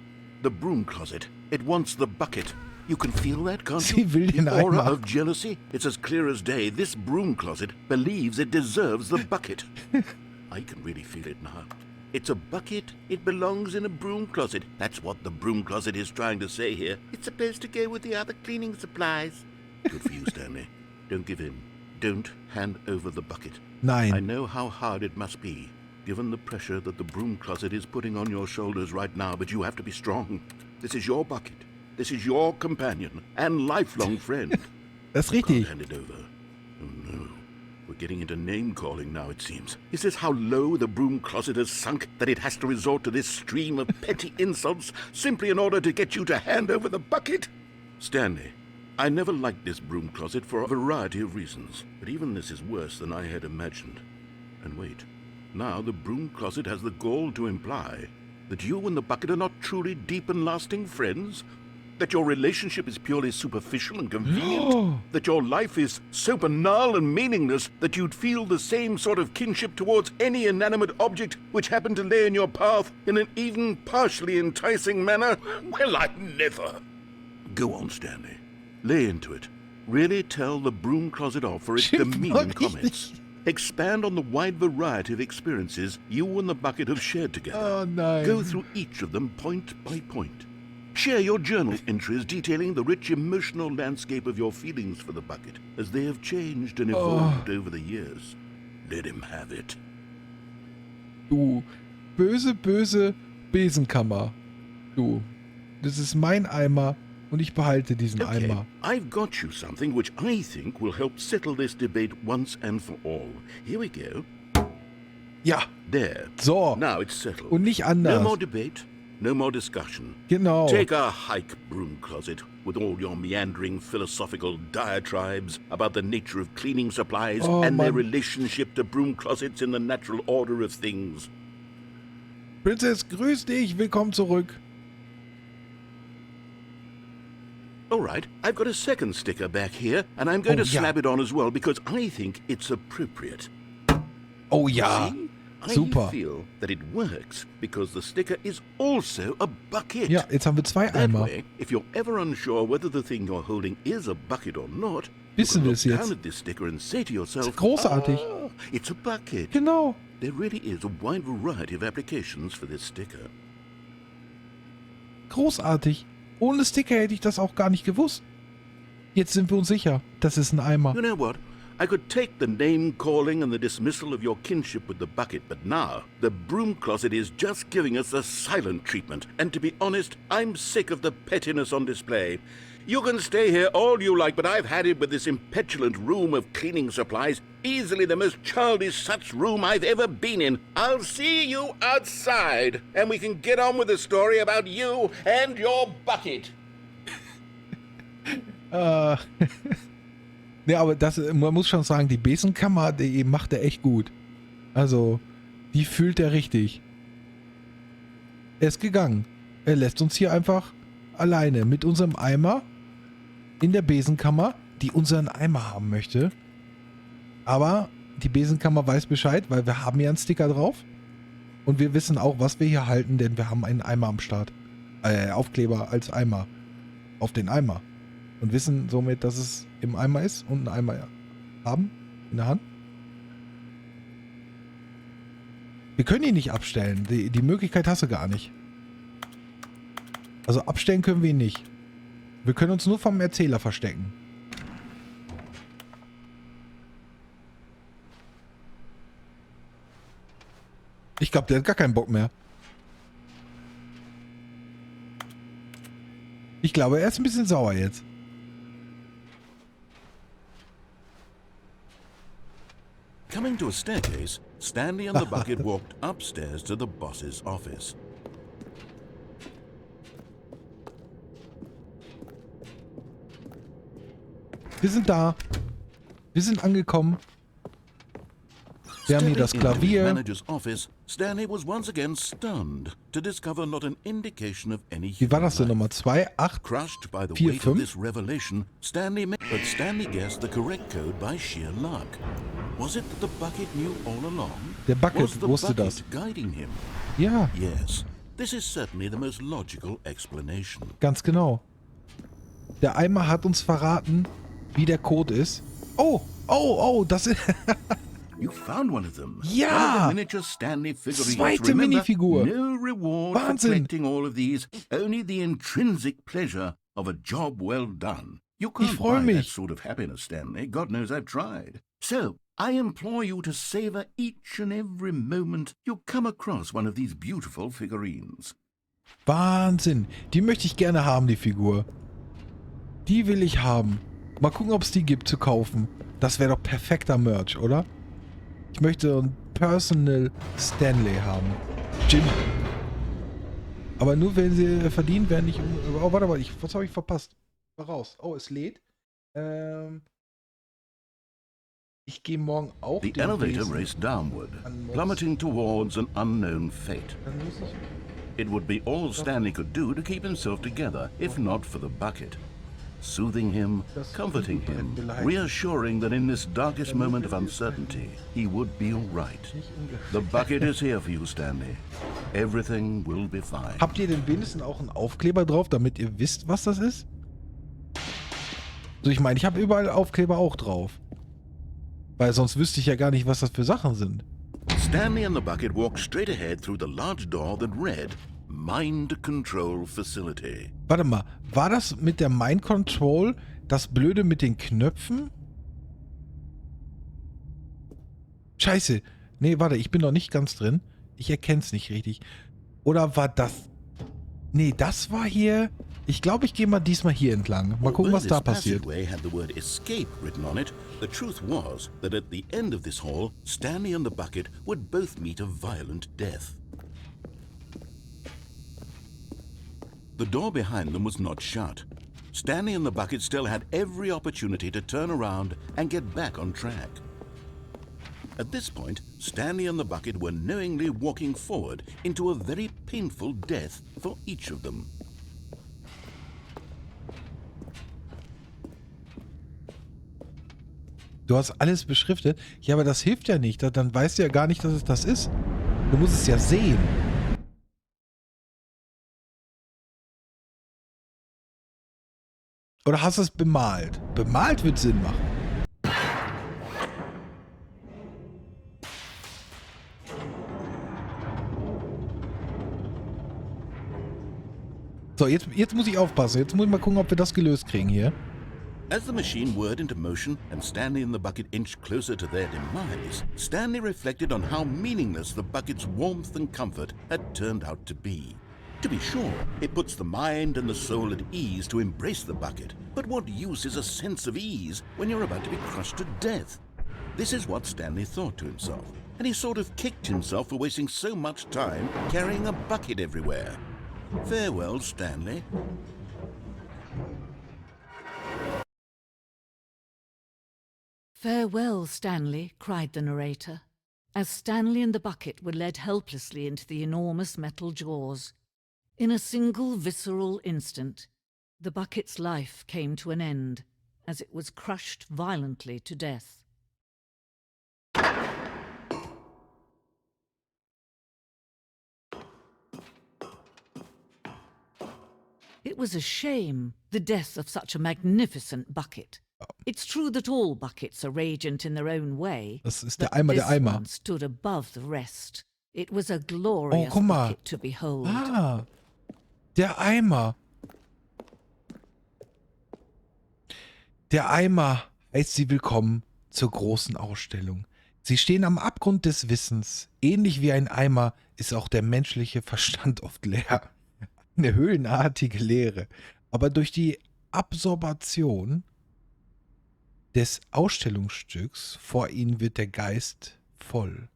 The broom closet. It wants the bucket. You can feel that, can't Sie you? will den The aura Eimer. of jealousy. It's as clear as day. This broom closet believes it deserves the bucket. I can really feel it now. It's a bucket. It belongs in a broom closet. That's what the broom closet is trying to say here. It's supposed to go with the other cleaning supplies. Good for you, Stanley. Don't give in. don't hand over the bucket. I Nein. know how hard it must be, given the pressure that the broom closet is putting on your shoulders right now, but you have to be strong. This is your bucket. This is your companion and lifelong friend. Das ist Can't richtig. hand it over. Oh no. We're getting into name-calling now, it seems. Is this how low the broom closet has sunk, that it has to resort to this stream of petty insults simply in order to get you to hand over the bucket? Stanley, I never liked this broom closet for a variety of reasons, but even this is worse than I had imagined. And wait, now the broom closet has the gall to imply that you and the bucket are not truly deep and lasting friends? That your relationship is purely superficial and convenient? That your life is so banal and meaningless that you'd feel the same sort of kinship towards any inanimate object which happened to lay in your path in an even partially enticing manner? Well, I'd never. Go on, Stanley. Lay into it. Really tell the broom closet off for its demeaning comments. Expand on the wide variety of experiences you and the bucket have shared together. Oh nein. Go through each of them point by point. Share your journal entries detailing the rich emotional landscape of your feelings for the bucket as they have changed and evolved over the years. Let him have it. Du böse, böse Besenkammer. Du. Das ist mein Eimer und ich behalte diesen Okay, Eimer. I've got you something which I think will help settle this debate once and for all. Here we go. Ja. There. So. Now it's settled. Und nicht No anders. more debate, no more discussion. Genau. Take a hike, broom closet, with all your meandering philosophical diatribes about the nature of cleaning supplies Oh, and their Mann. relationship to broom closets in the natural order of things. Prinzess, grüß dich. Willkommen zurück. All right, I've got a second sticker back here, and I'm going Oh, to yeah. slap it on as well because I think it's appropriate. Oh ja. See? Super. I feel that it works because the sticker is also a bucket. Ja, jetzt haben wir zwei That Eimer. way, if you're ever unsure whether the thing you're holding is a bucket or not, Wissen you wir can es look jetzt. down at this sticker and say to yourself, Ist großartig. "Ah, it's a bucket." Genau. There really is a wide variety of applications for this sticker. Großartig. Ohne Sticker hätte ich das auch gar nicht gewusst. Jetzt sind wir uns sicher, das ist ein Eimer. You know what? I could take the name-calling and the dismissal of your kinship with the bucket, but now the broom closet is just giving us the silent treatment. And to be honest, I'm sick of the pettiness on display. You can stay here all you like, but I've had it with this impetulant room of cleaning supplies. Easily the most childish such room I've ever been in. I'll see you outside, and we can get on with the story about you and your bucket. Ja, aber das, man muss schon sagen, die Besenkammer, die macht er echt gut. Also, die fühlt er richtig. Er ist gegangen. Er lässt uns hier einfach alleine mit unserem Eimer in der Besenkammer, die unseren Eimer haben möchte. Aber die Besenkammer weiß Bescheid, weil wir haben ja einen Sticker drauf. Und wir wissen auch, was wir hier halten, denn wir haben einen Eimer am Start. Aufkleber als Eimer. Auf den Eimer. Und wissen somit, dass es im Eimer ist und einen Eimer haben in der Hand. Wir können ihn nicht abstellen. Die Möglichkeit hast du gar nicht. Also abstellen können wir ihn nicht. Wir können uns nur vom Erzähler verstecken. Ich glaube, der hat gar keinen Bock mehr. Ich glaube, er ist ein bisschen sauer jetzt. Coming to a staircase, Stanley and the bucket walked upstairs to the boss's office. Wir sind da. Wir sind angekommen. Wir haben hier das Stepping into his Klavier. manager's office, Stanley was once again stunned to discover not an indication of any Wie war human das denn life. nochmal? 2, 8, Crushed by the 4, weight of 5? this revelation, Stanley guessed the correct code by sheer luck. Was it that the bucket knew all along? Der Bucket Was the wusste bucket das. guiding him? Ja, Yes, this is certainly the most logical explanation. ganz genau. Der Eimer hat uns verraten, wie der Code ist. Oh, das ist... You found one of them. Ja! One of the miniature Stanley figurines. Zweite Remember, Minifigur. No reward Wahnsinn. for collecting all of these. Only the intrinsic pleasure of a job well done. You Ich can't freue buy that mich. sort of happiness, Stanley. God knows I've tried. So, I implore you to savor each and every moment you come across one of these beautiful figurines. Wahnsinn. Die möchte ich gerne haben, die Figur. Die will ich haben. Mal gucken, ob es die gibt zu kaufen. Das wäre doch perfekter Merch, oder? Ich möchte ein Personal Stanley haben. Jim. Aber nur, wenn sie verdienen, werden nicht... Oh, warte mal, was habe ich verpasst? Mal raus. Oh, es lädt. Ich gehe morgen auch The den elevator Wesen raced downward, an Mods. plummeting towards an unknown fate. Dann muss ich... It would be all Stanley could do to keep himself together, if not for the bucket. Soothing him, comforting him, reassuring that in this darkest moment of uncertainty, he would be all right. The bucket is here for you, Stanley. Everything will be fine. Habt ihr denn wenigstens auch einen Aufkleber drauf, damit ihr wisst, was das ist? So, ich meine, ich habe überall Aufkleber auch drauf. Weil sonst wüsste ich ja gar nicht, was das für Sachen sind. Stanley and the bucket walked straight ahead through the large door that read, Mind Control Facility. Warte mal, war das mit der Mind Control das Blöde mit den Knöpfen? Scheiße. Nee, warte, ich bin noch nicht ganz drin. Ich erkenne es nicht richtig. Oder war das... Nee, das war hier... Ich glaube, ich gehe mal diesmal hier entlang. Mal gucken, was da passiert. Passageway had the word escape written on it. The truth was that at the end of this hall, Stanley and the bucket would both meet a violent death. The door behind them was not shut. Stanley and the bucket still had every opportunity to turn around and get back on track. At this point, Stanley and the bucket were knowingly walking forward into a very painful death for each of them. Du hast alles beschriftet. Ja, aber das hilft ja nicht. Dann weißt du ja gar nicht, dass es das ist. Du musst es ja sehen. Oder hast du es bemalt? Bemalt wird Sinn machen. So, jetzt muss ich aufpassen. Jetzt muss ich mal gucken, ob wir das gelöst kriegen hier. As the machine whirred into motion and Stanley and the bucket inched closer to their demise, Stanley reflected on how meaningless the bucket's warmth and comfort had turned out to be. To be sure, it puts the mind and the soul at ease to embrace the bucket, but what use is a sense of ease when you're about to be crushed to death? This is what Stanley thought to himself, and he sort of kicked himself for wasting so much time carrying a bucket everywhere. Farewell, Stanley. "Farewell, Stanley," cried the narrator, as Stanley and the bucket were led helplessly into the enormous metal jaws. In a single visceral instant, the bucket's life came to an end, as it was crushed violently to death. It was a shame, the death of such a magnificent bucket. It's true that all buckets are radiant in their own way, Das ist der but Eimer, this der Eimer. one stood above the rest. It was a glorious guck mal. bucket to behold. Ah, der Eimer. Der Eimer heißt Sie willkommen zur großen Ausstellung. Sie stehen am Abgrund des Wissens. Ähnlich wie ein Eimer ist auch der menschliche Verstand oft leer. Eine höhlenartige Leere. Aber durch die Absorbation des Ausstellungsstücks vor ihnen wird der Geist voll,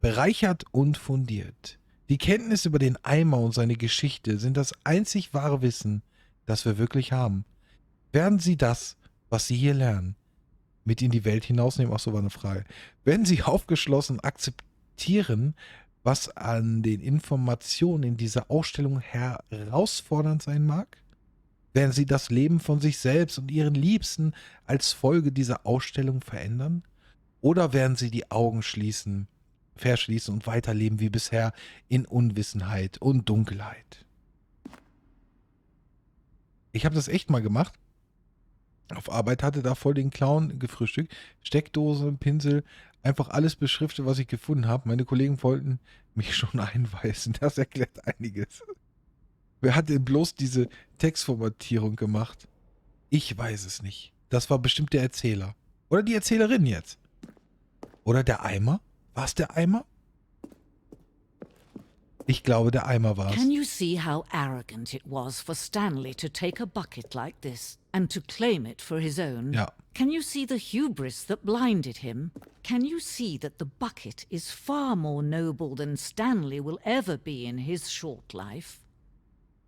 bereichert und fundiert. Die Kenntnis über den Eimer und seine Geschichte sind das einzig wahre Wissen, das wir wirklich haben. Werden Sie das, was Sie hier lernen, mit in die Welt hinausnehmen? Ach so, war eine Frage. Werden Sie aufgeschlossen akzeptieren, was an den Informationen in dieser Ausstellung herausfordernd sein mag? Werden Sie das Leben von sich selbst und Ihren Liebsten als Folge dieser Ausstellung verändern? Oder werden Sie die Augen verschließen und weiterleben wie bisher in Unwissenheit und Dunkelheit? Ich habe das echt mal gemacht. Auf Arbeit hatte da voll den Clown gefrühstückt. Steckdose, Pinsel, einfach alles beschriftet, was ich gefunden habe. Meine Kollegen wollten mich schon einweisen. Das erklärt einiges. Wer hat denn bloß diese Textformatierung gemacht? Ich weiß es nicht. Das war bestimmt der Erzähler. Oder die Erzählerin jetzt. Oder der Eimer? War es der Eimer? Ich glaube, der Eimer war es. Can you see how arrogant it was for Stanley to take a bucket like this and to claim it for his own? Ja. Can you see the hubris that blinded him? Can you see that the bucket is far more noble than Stanley will ever be in his short life?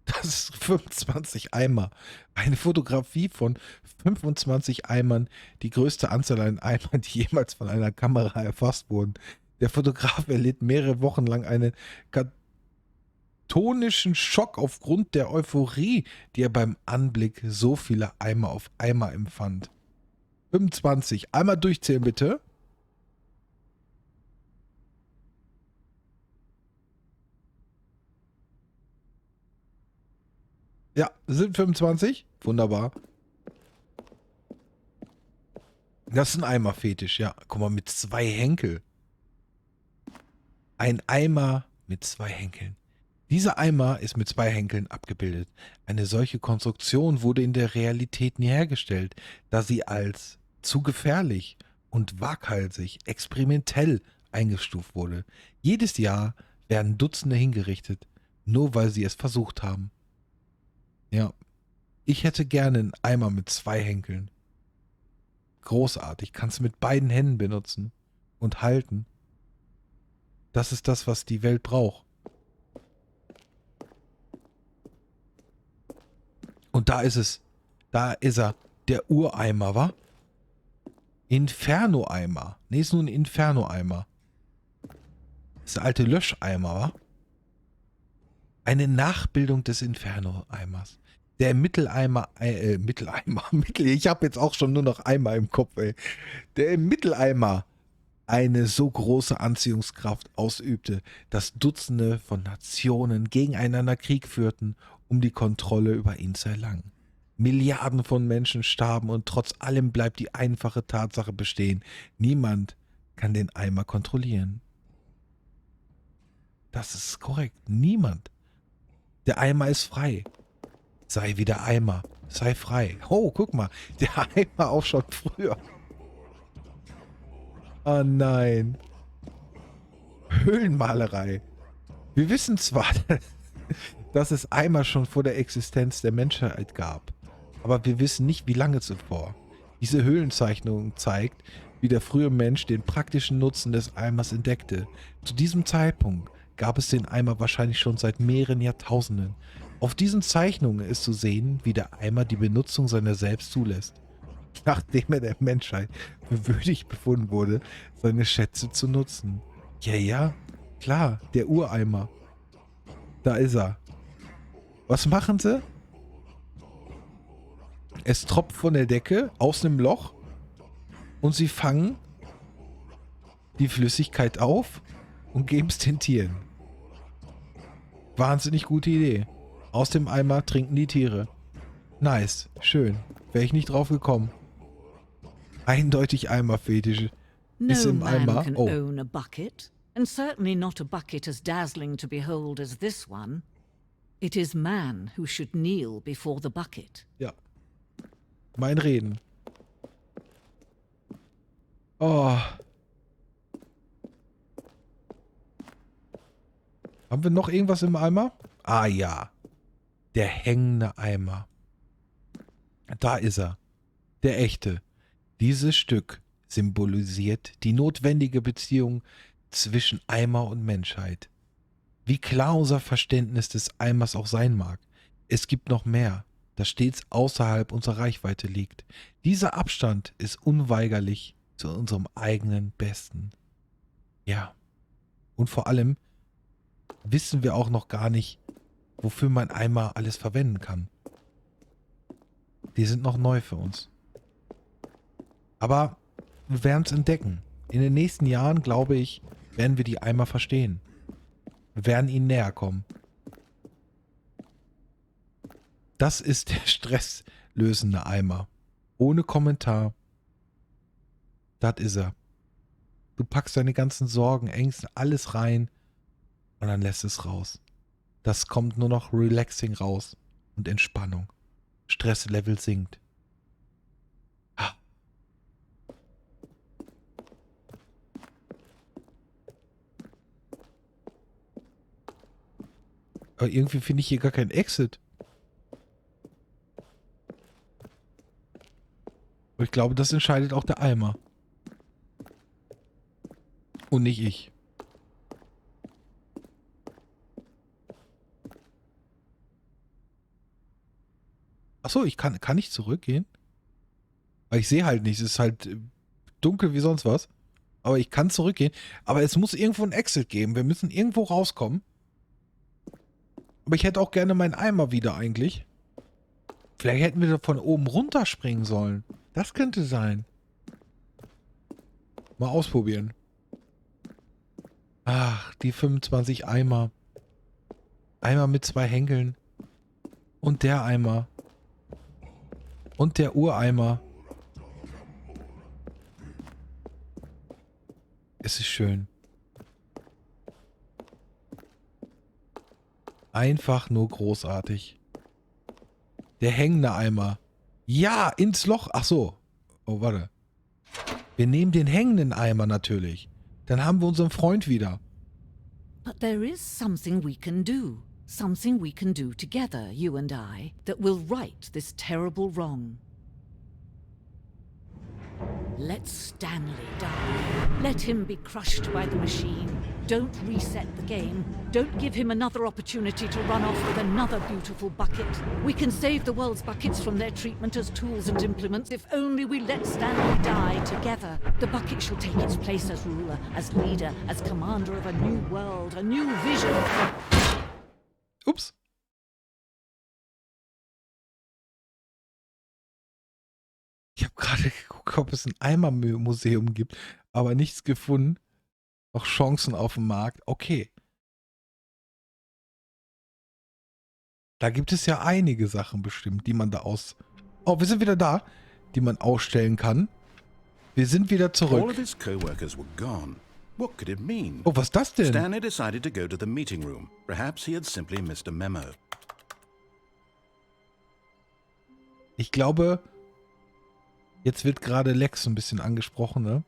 Das ist 25 Eimer. Eine Fotografie von 25 Eimern. Die größte Anzahl an Eimern, die jemals von einer Kamera erfasst wurden. Der Fotograf erlitt mehrere Wochen lang einen katonischen Schock aufgrund der Euphorie, die er beim Anblick so vieler Eimer auf Eimer empfand. 25. Einmal durchzählen, bitte. Ja, sind 25. Wunderbar. Das ist ein Eimerfetisch, ja. Guck mal, mit 2 Henkel. Ein Eimer mit 2 Henkeln. Dieser Eimer ist mit 2 Henkeln abgebildet. Eine solche Konstruktion wurde in der Realität nie hergestellt, da sie als zu gefährlich und waghalsig experimentell eingestuft wurde. Jedes Jahr werden Dutzende hingerichtet, nur weil sie es versucht haben. Ja, ich hätte gerne einen Eimer mit 2 Henkeln. Großartig, kannst du mit beiden Händen benutzen und halten. Das ist das, was die Welt braucht. Und da ist es. Da ist er. Der Ureimer, wa? Inferno-Eimer. Nee, ist nur ein Inferno-Eimer. Das ist der alte Löscheimer, wa? Eine Nachbildung des Inferno-Eimers. Der Mitteleimer, ich habe jetzt auch schon nur noch Eimer im Kopf, ey. Der im Mitteleimer eine so große Anziehungskraft ausübte, dass Dutzende von Nationen gegeneinander Krieg führten, um die Kontrolle über ihn zu erlangen. Milliarden von Menschen starben und trotz allem bleibt die einfache Tatsache bestehen: Niemand kann den Eimer kontrollieren. Das ist korrekt. Niemand. Der Eimer ist frei. Sei wie der Eimer. Sei frei. Oh, guck mal. Der Eimer auch schon früher. Oh nein. Höhlenmalerei. Wir wissen zwar, dass es Eimer schon vor der Existenz der Menschheit gab, aber wir wissen nicht, wie lange zuvor. Diese Höhlenzeichnung zeigt, wie der frühe Mensch den praktischen Nutzen des Eimers entdeckte. Zu diesem Zeitpunkt gab es den Eimer wahrscheinlich schon seit mehreren Jahrtausenden. Auf diesen Zeichnungen ist zu sehen, wie der Eimer die Benutzung seiner selbst zulässt, nachdem er der Menschheit für würdig befunden wurde, seine Schätze zu nutzen. Ja, klar, der Ureimer. Da ist er. Was machen sie? Es tropft von der Decke aus einem Loch und sie fangen die Flüssigkeit auf und geben es den Tieren. Wahnsinnig gute Idee. Aus dem Eimer trinken die Tiere. Nice, schön. Wäre ich nicht drauf gekommen. Eindeutig Eimerfetisch. Ist No im man Eimer. can Oh, own a bucket, and certainly not a bucket as dazzling to behold as this one. It is man who should kneel before the bucket. ja. Mein Reden. Oh. Haben wir noch irgendwas im Eimer? Ah ja. Der hängende Eimer. Da ist er. Der echte. Dieses Stück symbolisiert die notwendige Beziehung zwischen Eimer und Menschheit. Wie klar unser Verständnis des Eimers auch sein mag, es gibt noch mehr, das stets außerhalb unserer Reichweite liegt. Dieser Abstand ist unweigerlich zu unserem eigenen Besten. Ja. Und vor allem wissen wir auch noch gar nicht, wofür mein Eimer alles verwenden kann. Die sind noch neu für uns. Aber wir werden es entdecken. In den nächsten Jahren, glaube ich, werden wir die Eimer verstehen. Wir werden ihnen näher kommen. Das ist der stresslösende Eimer. Ohne Kommentar. Das ist er. Du packst deine ganzen Sorgen, Ängste, alles rein und dann lässt es raus. Das kommt nur noch relaxing raus und Entspannung. Stresslevel sinkt. Aber irgendwie finde ich hier gar kein Exit. Und ich glaube, das entscheidet auch der Eimer. Und nicht ich. Achso, kann ich zurückgehen? Weil ich sehe halt nichts. Es ist halt dunkel wie sonst was. Aber ich kann zurückgehen. Aber es muss irgendwo ein Exit geben. Wir müssen irgendwo rauskommen. Aber ich hätte auch gerne meinen Eimer wieder eigentlich. Vielleicht hätten wir da von oben runterspringen sollen. Das könnte sein. Mal ausprobieren. Ach, die 25 Eimer. Eimer mit 2 Henkeln. Und der Eimer. Und der Ureimer. Es ist schön. Einfach nur großartig. Der hängende Eimer. Ja, ins Loch. Ach so. Oh, warte. Wir nehmen den hängenden Eimer natürlich. Dann haben wir unseren Freund wieder. But there is something we can do. Something we can do together, you and I, that will right this terrible wrong. Let Stanley die. Let him be crushed by the machine. Don't reset the game. Don't give him another opportunity to run off with another beautiful bucket. We can save the world's buckets from their treatment as tools and implements if only we let Stanley die together. The bucket shall take its place as ruler, as leader, as commander of a new world, a new vision. Ups. Ich habe gerade geguckt, ob es ein Eimermuseum gibt, aber nichts gefunden. Noch Chancen auf dem Markt. Okay. Da gibt es ja einige Sachen bestimmt, die man da Oh, wir sind wieder da, die man ausstellen kann. Wir sind wieder All zurück. of his co-workers were gone. What could it mean? Oh, was ist das denn? Stanley decided to go to the meeting room. Perhaps he had simply missed a memo. Ich glaube, jetzt wird gerade Lex ein bisschen angesprochen, ne?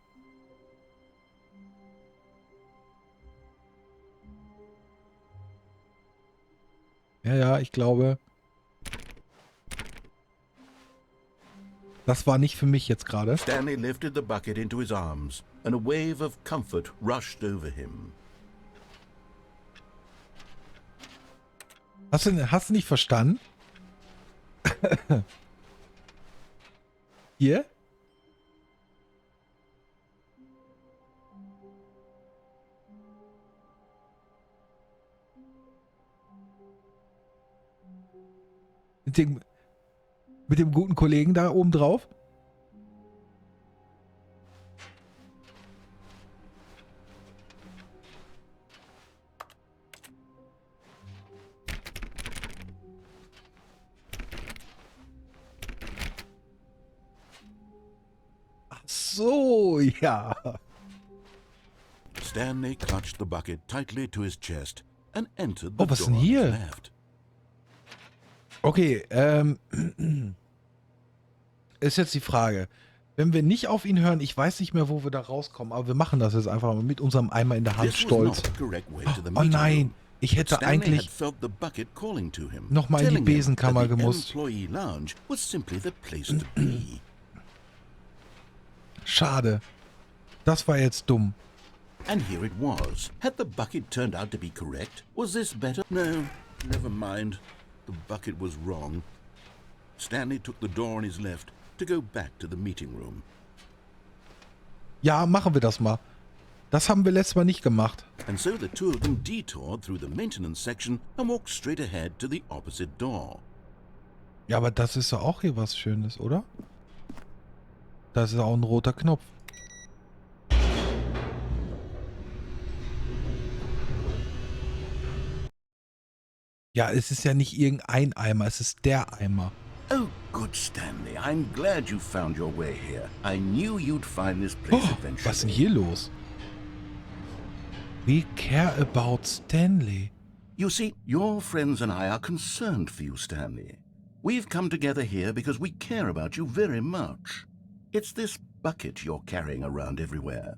Ja, ich glaube. Das war nicht für mich jetzt gerade. Stanley lifted the bucket into his arms, and a wave of comfort rushed over him. Hast du nicht verstanden? Hier? Mit dem guten Kollegen da oben drauf? Ach so, ja. Stanley clutched the bucket tightly to his chest and entered the Oh, was door denn on his hier? left. Okay, ist jetzt die Frage. Wenn wir nicht auf ihn hören, ich weiß nicht mehr, wo wir da rauskommen, aber wir machen das jetzt einfach mal mit unserem Eimer in der Hand This was stolz. not the correct way to the Oh meeting nein, room. ich hätte Stanley had eigentlich felt the bucket calling to him, noch mal in die telling him Besenkammer that the gemusst. employee lounge was simply the place to be. Schade. Das war jetzt dumm. And here it was. Had the bucket turned out to be correct? Was this better? No, never mind. The bucket was wrong. Stanley took the door on his left to go back to the meeting room. Ja, machen wir das mal. Das haben wir letztes Mal nicht gemacht. And so the two of them detoured through the maintenance section and walked straight ahead to the opposite door. Ja, aber das ist ja auch hier was Schönes, oder? Das ist auch ein roter Knopf. Ja, es ist ja nicht irgendein Eimer, es ist der Eimer. Oh, good Stanley. I'm glad you found your way here. I knew you'd find this place Oh, eventually. was ist denn hier los? We care about Stanley. You see, your friends and I are concerned for you, Stanley. We've come together here because we care about you very much. It's this bucket you're carrying around everywhere.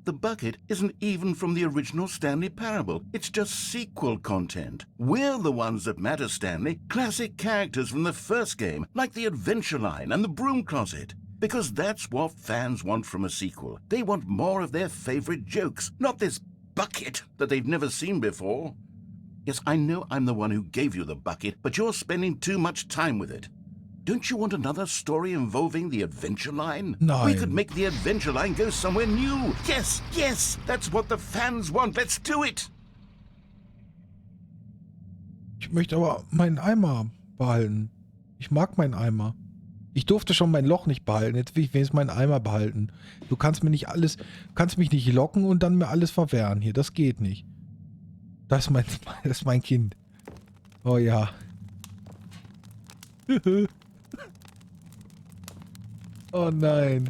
The bucket isn't even from the original Stanley Parable. It's just sequel content. We're the ones that matter, Stanley. Classic characters from the first game, like the adventure line and the broom closet. Because that's what fans want from a sequel. They want more of their favorite jokes, not this bucket that they've never seen before. Yes, I know I'm the one who gave you the bucket, but you're spending too much time with it. Don't you want another story involving the adventure line? Nein. We could make the adventure line go somewhere new. Yes, yes, that's what the fans want. Let's do it. Ich möchte aber meinen Eimer behalten. Ich mag meinen Eimer. Ich durfte schon mein Loch nicht behalten. Jetzt will ich wenigstens meinen Eimer behalten. Du kannst mir nicht alles, kannst mich nicht locken und dann mir alles verwehren hier. Das geht nicht. Das ist mein Kind. Oh ja. Oh nein.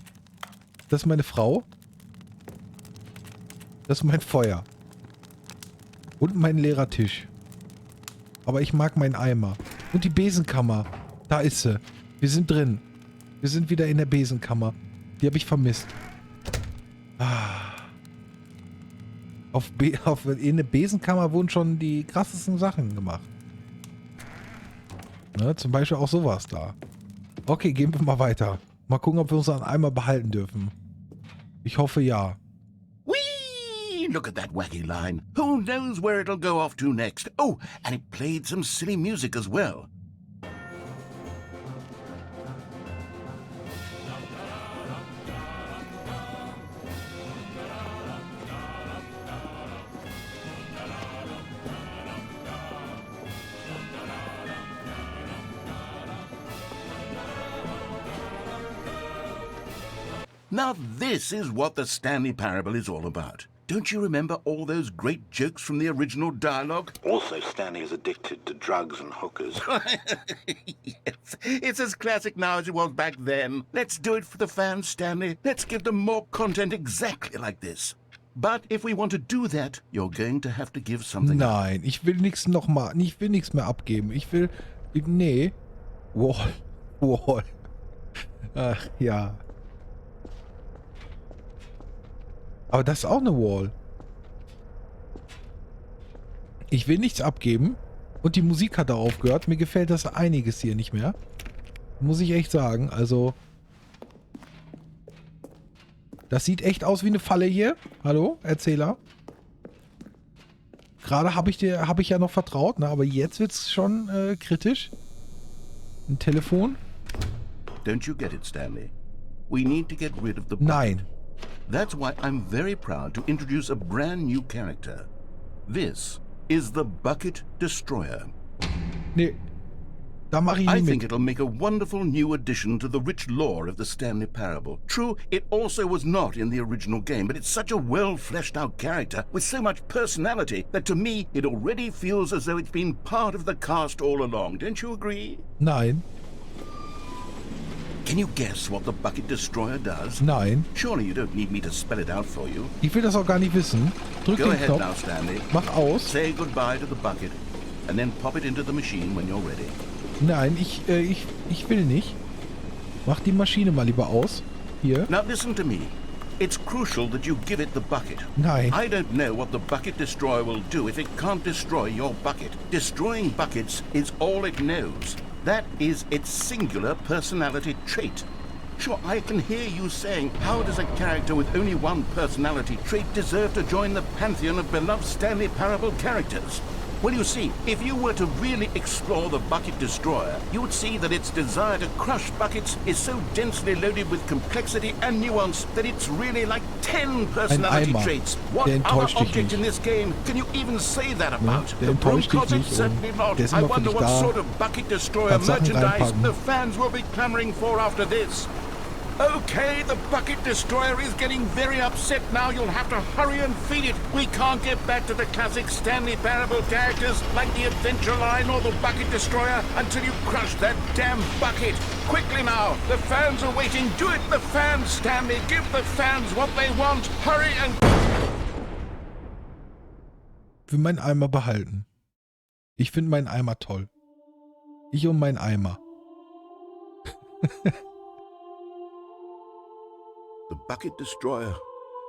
Das ist meine Frau. Das ist mein Feuer. Und mein leerer Tisch. Aber ich mag meinen Eimer. Und die Besenkammer. Da ist sie. Wir sind drin. Wir sind wieder in der Besenkammer. Die habe ich vermisst. In der Besenkammer wurden schon die krassesten Sachen gemacht. Ne, zum Beispiel auch sowas da. Okay, gehen wir mal weiter. Mal gucken, ob wir unseren Eimer behalten dürfen. Ich hoffe ja. Whee! Look at that wacky line. Who knows where it'll go off to next? Oh, and it played some silly music as well. Now this is what the Stanley Parable is all about. Don't you remember all those great jokes from the original dialogue? Also, Stanley is addicted to drugs and hookers. Yes, it's as classic now as it was back then. Let's do it for the fans, Stanley. Let's give them more content exactly like this. But if we want to do that, you're going to have to give something up. Nein, ich will nichts nochmal. Ich will nichts mehr abgeben. Nee. Wall. Ach, ja. Aber das ist auch eine Wall. Ich will nichts abgeben. Und die Musik hat darauf gehört. Mir gefällt das einiges hier nicht mehr. Muss ich echt sagen. Also. Das sieht echt aus wie eine Falle hier. Hallo, Erzähler. Gerade habe ich ja noch vertraut, ne? Aber jetzt wird es schon kritisch. Ein Telefon. Don't you get it, Stanley? We need to get rid of the bucket. Nein. That's why I'm very proud to introduce a brand new character. This is the Bucket Destroyer. Nee. Da mache ich I nicht think mit. it'll make a wonderful new addition to the rich lore of the Stanley Parable. True, it also was not in the original game, but it's such a well-fleshed-out character with so much personality that to me it already feels as though it's been part of the cast all along. Don't you agree? Nein. Can you guess what the Bucket Destroyer does? Nein. Surely you don't need me to spell it out for you. Ich will das auch gar nicht wissen. Drück Go den ahead Knopf. now, Stanley. Mach aus. Say goodbye to the bucket and then pop it into the machine when you're ready. Nein, ich will nicht. Mach die Maschine mal lieber aus. Hier. Now listen to me. It's crucial that you give it the bucket. Nein. I don't know what the Bucket Destroyer will do if it can't destroy your bucket. Destroying buckets is all it knows. That is its singular personality trait. Sure, I can hear you saying, how does a character with only one personality trait deserve to join the pantheon of beloved Stanley Parable characters? Well, you see, if you were to really explore the Bucket Destroyer, you would see that its desire to crush buckets is so densely loaded with complexity and nuance that it's really like 10 personality Eimer. traits. What Der other enttäuscht dich object nicht. in this game can you even say that about? der The broom enttäuscht dich closet? nicht und Certainly not. der ist I immer für wonder dich what da. sort of Bucket Destroyer Kannst Sachen merchandise reinpacken. the fans will be clamoring for after this. Okay, the Bucket Destroyer is getting very upset now. You'll have to hurry and feed it. We can't get back to the classic Stanley Parable characters like the Adventure Line or the Bucket Destroyer until you crush that damn bucket. Quickly now, the fans are waiting. Do it, the fans, Stanley. Give the fans what they want. Hurry and... Will meinen Eimer behalten. Ich finde meinen Eimer toll. Ich und mein Eimer. The Bucket Destroyer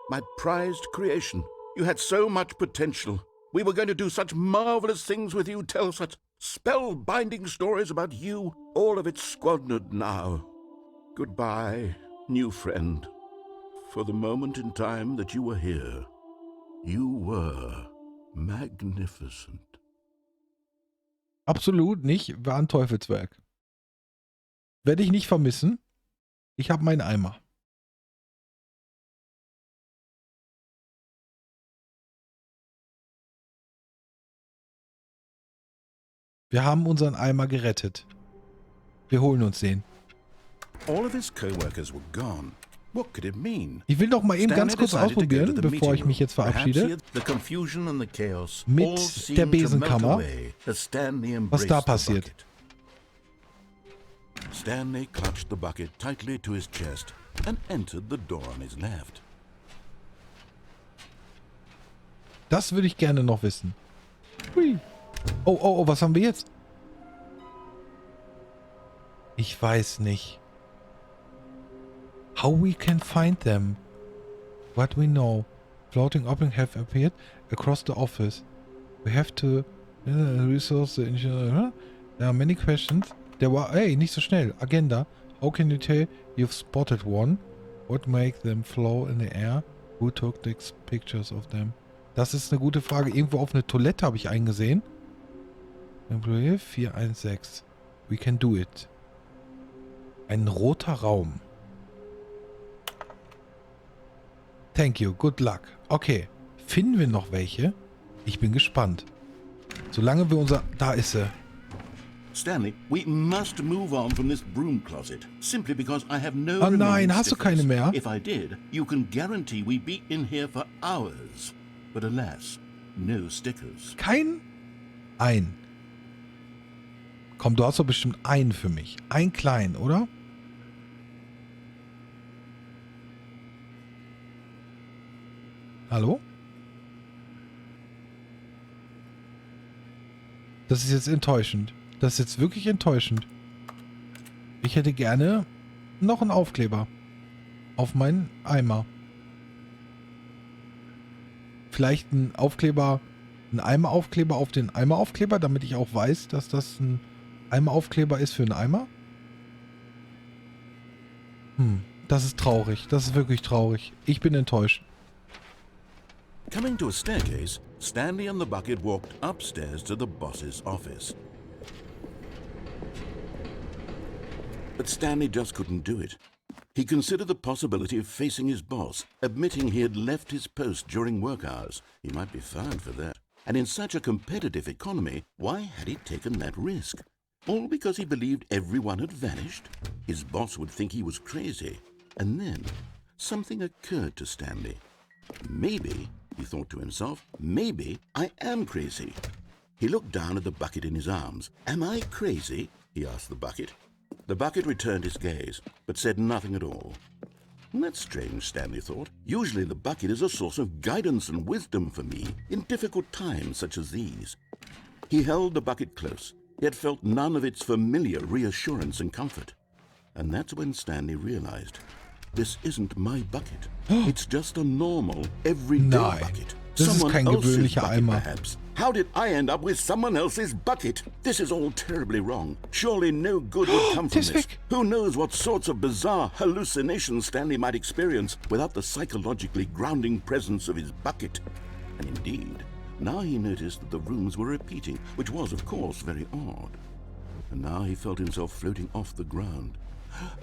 My prized creation. You had so much potential. We were going to do such marvelous things with you, tell such spellbinding stories about you. All of it squandered now. Goodbye, new friend. For the moment in time that you were here, you were magnificent. Absolut nicht. War ein Teufelswerk. Werde ich nicht vermissen. Ich habe meinen Eimer. Wir haben unseren Eimer gerettet. Wir holen uns den. All of his co-workers were gone. What could it mean? Ich will doch mal eben ganz kurz ausprobieren, bevor ich mich jetzt verabschiede, mit der Besenkammer, was da passiert. Stanley clutched the bucket tightly to his chest and entered the door on his left. Das würde ich gerne noch wissen. Hui. Oh, oh, oh, was haben wir jetzt? Ich weiß nicht. How we can find them. What we know. Floating objects have appeared across the office. We have to resource the engineer. There are many questions. There were, hey, nicht so schnell. Agenda. How can you tell you've spotted one? What makes them flow in the air? Who took the pictures of them? Das ist eine gute Frage. Irgendwo auf eine Toilette habe ich eingesehen. Employee 416. We can do it. Ein roter Raum. Thank you. Good luck. Okay. Finden wir noch welche? Ich bin gespannt. Solange wir unser... Da ist sie. Stanley, we must move on from this broom closet, simply because I have no Oh nein, remaining hast du keine stickers. mehr? If I did, you can guarantee we'd be in here for hours. But alas, no stickers. Kein? Ein. Komm, du hast doch bestimmt einen für mich. Einen kleinen, oder? Hallo? Das ist jetzt enttäuschend. Das ist jetzt wirklich enttäuschend. Ich hätte gerne noch einen Aufkleber auf meinen Eimer. Vielleicht ein Aufkleber, ein Eimeraufkleber auf den Eimeraufkleber, damit ich auch weiß, dass das ein Eimeraufkleber ist für einen Eimer. Das ist traurig. Das ist wirklich traurig. Ich bin enttäuscht. Coming to a staircase, Stanley and the bucket walked upstairs to the boss's office. But Stanley just couldn't do it. He considered the possibility of facing his boss, admitting he had left his post during work hours. He might be fired for that. And in such a competitive economy, why had he taken that risk? All because he believed everyone had vanished? His boss would think he was crazy. And then something occurred to Stanley. Maybe, he thought to himself, maybe I am crazy. He looked down at the bucket in his arms. Am I crazy? He asked the bucket. The bucket returned his gaze, but said nothing at all. That's strange, Stanley thought. Usually the bucket is a source of guidance and wisdom for me in difficult times such as these. He held the bucket close, yet felt none of its familiar reassurance and comfort. And that's when Stanley realized, this isn't my bucket. It's just a normal, everyday bucket. Das ist kein gewöhnlicher Eimer. Perhaps. How did I end up with someone else's bucket? This is all terribly wrong. Surely no good would come from this. Who knows what sorts of bizarre hallucinations Stanley might experience without the psychologically grounding presence of his bucket. And indeed, now he noticed that the rooms were repeating, which was, of course, very odd. And now he felt himself floating off the ground.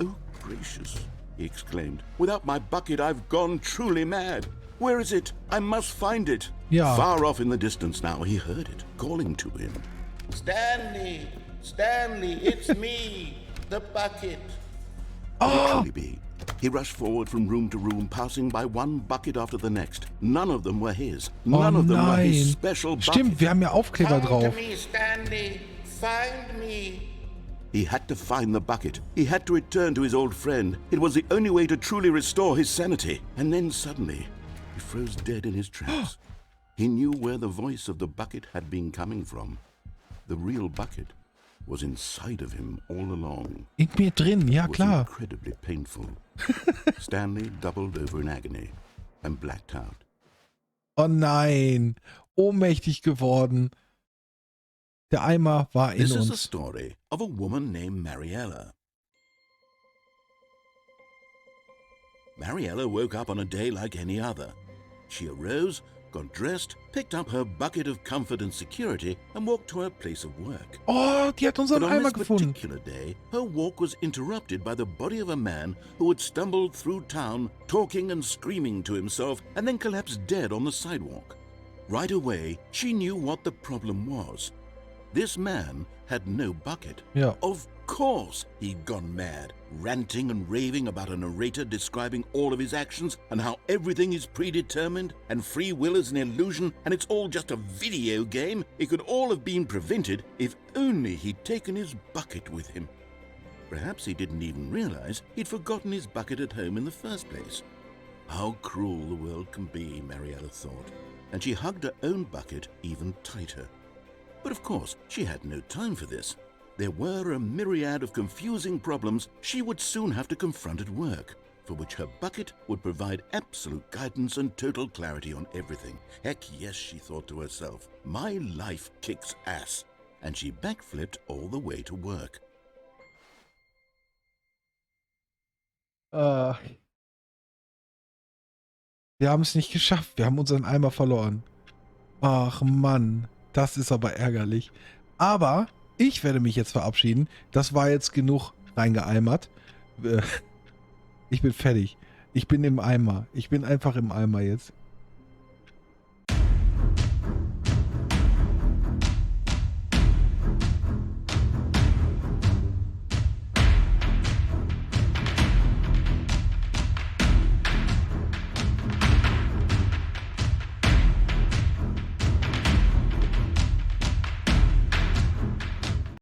Oh, gracious, he exclaimed. Without my bucket, I've gone truly mad. Where is it? I must find it. Ja. Far off in the distance now, he heard it, calling to him. Stanley! Stanley, it's me, the bucket. Could it truly be? He rushed forward from room to room, passing by one bucket after the next. None of them were his. None of them were his special bucket. Stimmt, wir haben ja Aufkleber Come drauf. to me, Stanley. Find me. He had to find the bucket. He had to return to his old friend. It was the only way to truly restore his sanity. And then suddenly, he froze dead in his tracks. He knew where the voice of the bucket had been coming from. The real bucket was inside of him all along. In mir drin, ja It was klar. incredibly painful. Stanley doubled over in agony. and blacked out. Oh nein. Ohnmächtig geworden. Der Eimer war in This is the uns. story of a woman named Mariella. Mariella woke up on a day like any other. She arose, got dressed, picked up her bucket of comfort and security, and walked to her place of work. Oh, die hat unseren But on Eimer this gefunden. particular day, her walk was interrupted by the body of a man who had stumbled through town, talking and screaming to himself, and then collapsed dead on the sidewalk. Right away, she knew what the problem was. This man had no bucket. Ja. Of course he'd gone mad, ranting and raving about a narrator describing all of his actions and how everything is predetermined and free will is an illusion and it's all just a video game. It could all have been prevented if only he'd taken his bucket with him. Perhaps he didn't even realize he'd forgotten his bucket at home in the first place. How cruel the world can be, Mariella thought, and she hugged her own bucket even tighter. But of course, she had no time for this. There were a myriad of confusing problems she would soon have to confront at work, for which her bucket would provide absolute guidance and total clarity on everything. Heck yes, she thought to herself, my life kicks ass. And she backflipped all the way to work. Wir haben es nicht geschafft. Wir haben unseren Eimer verloren. Ach Mann, das ist aber ärgerlich. Aber ich werde mich jetzt verabschieden. Das war jetzt genug reingeeimert. Ich bin fertig. Ich bin im Eimer. Ich bin einfach im Eimer jetzt.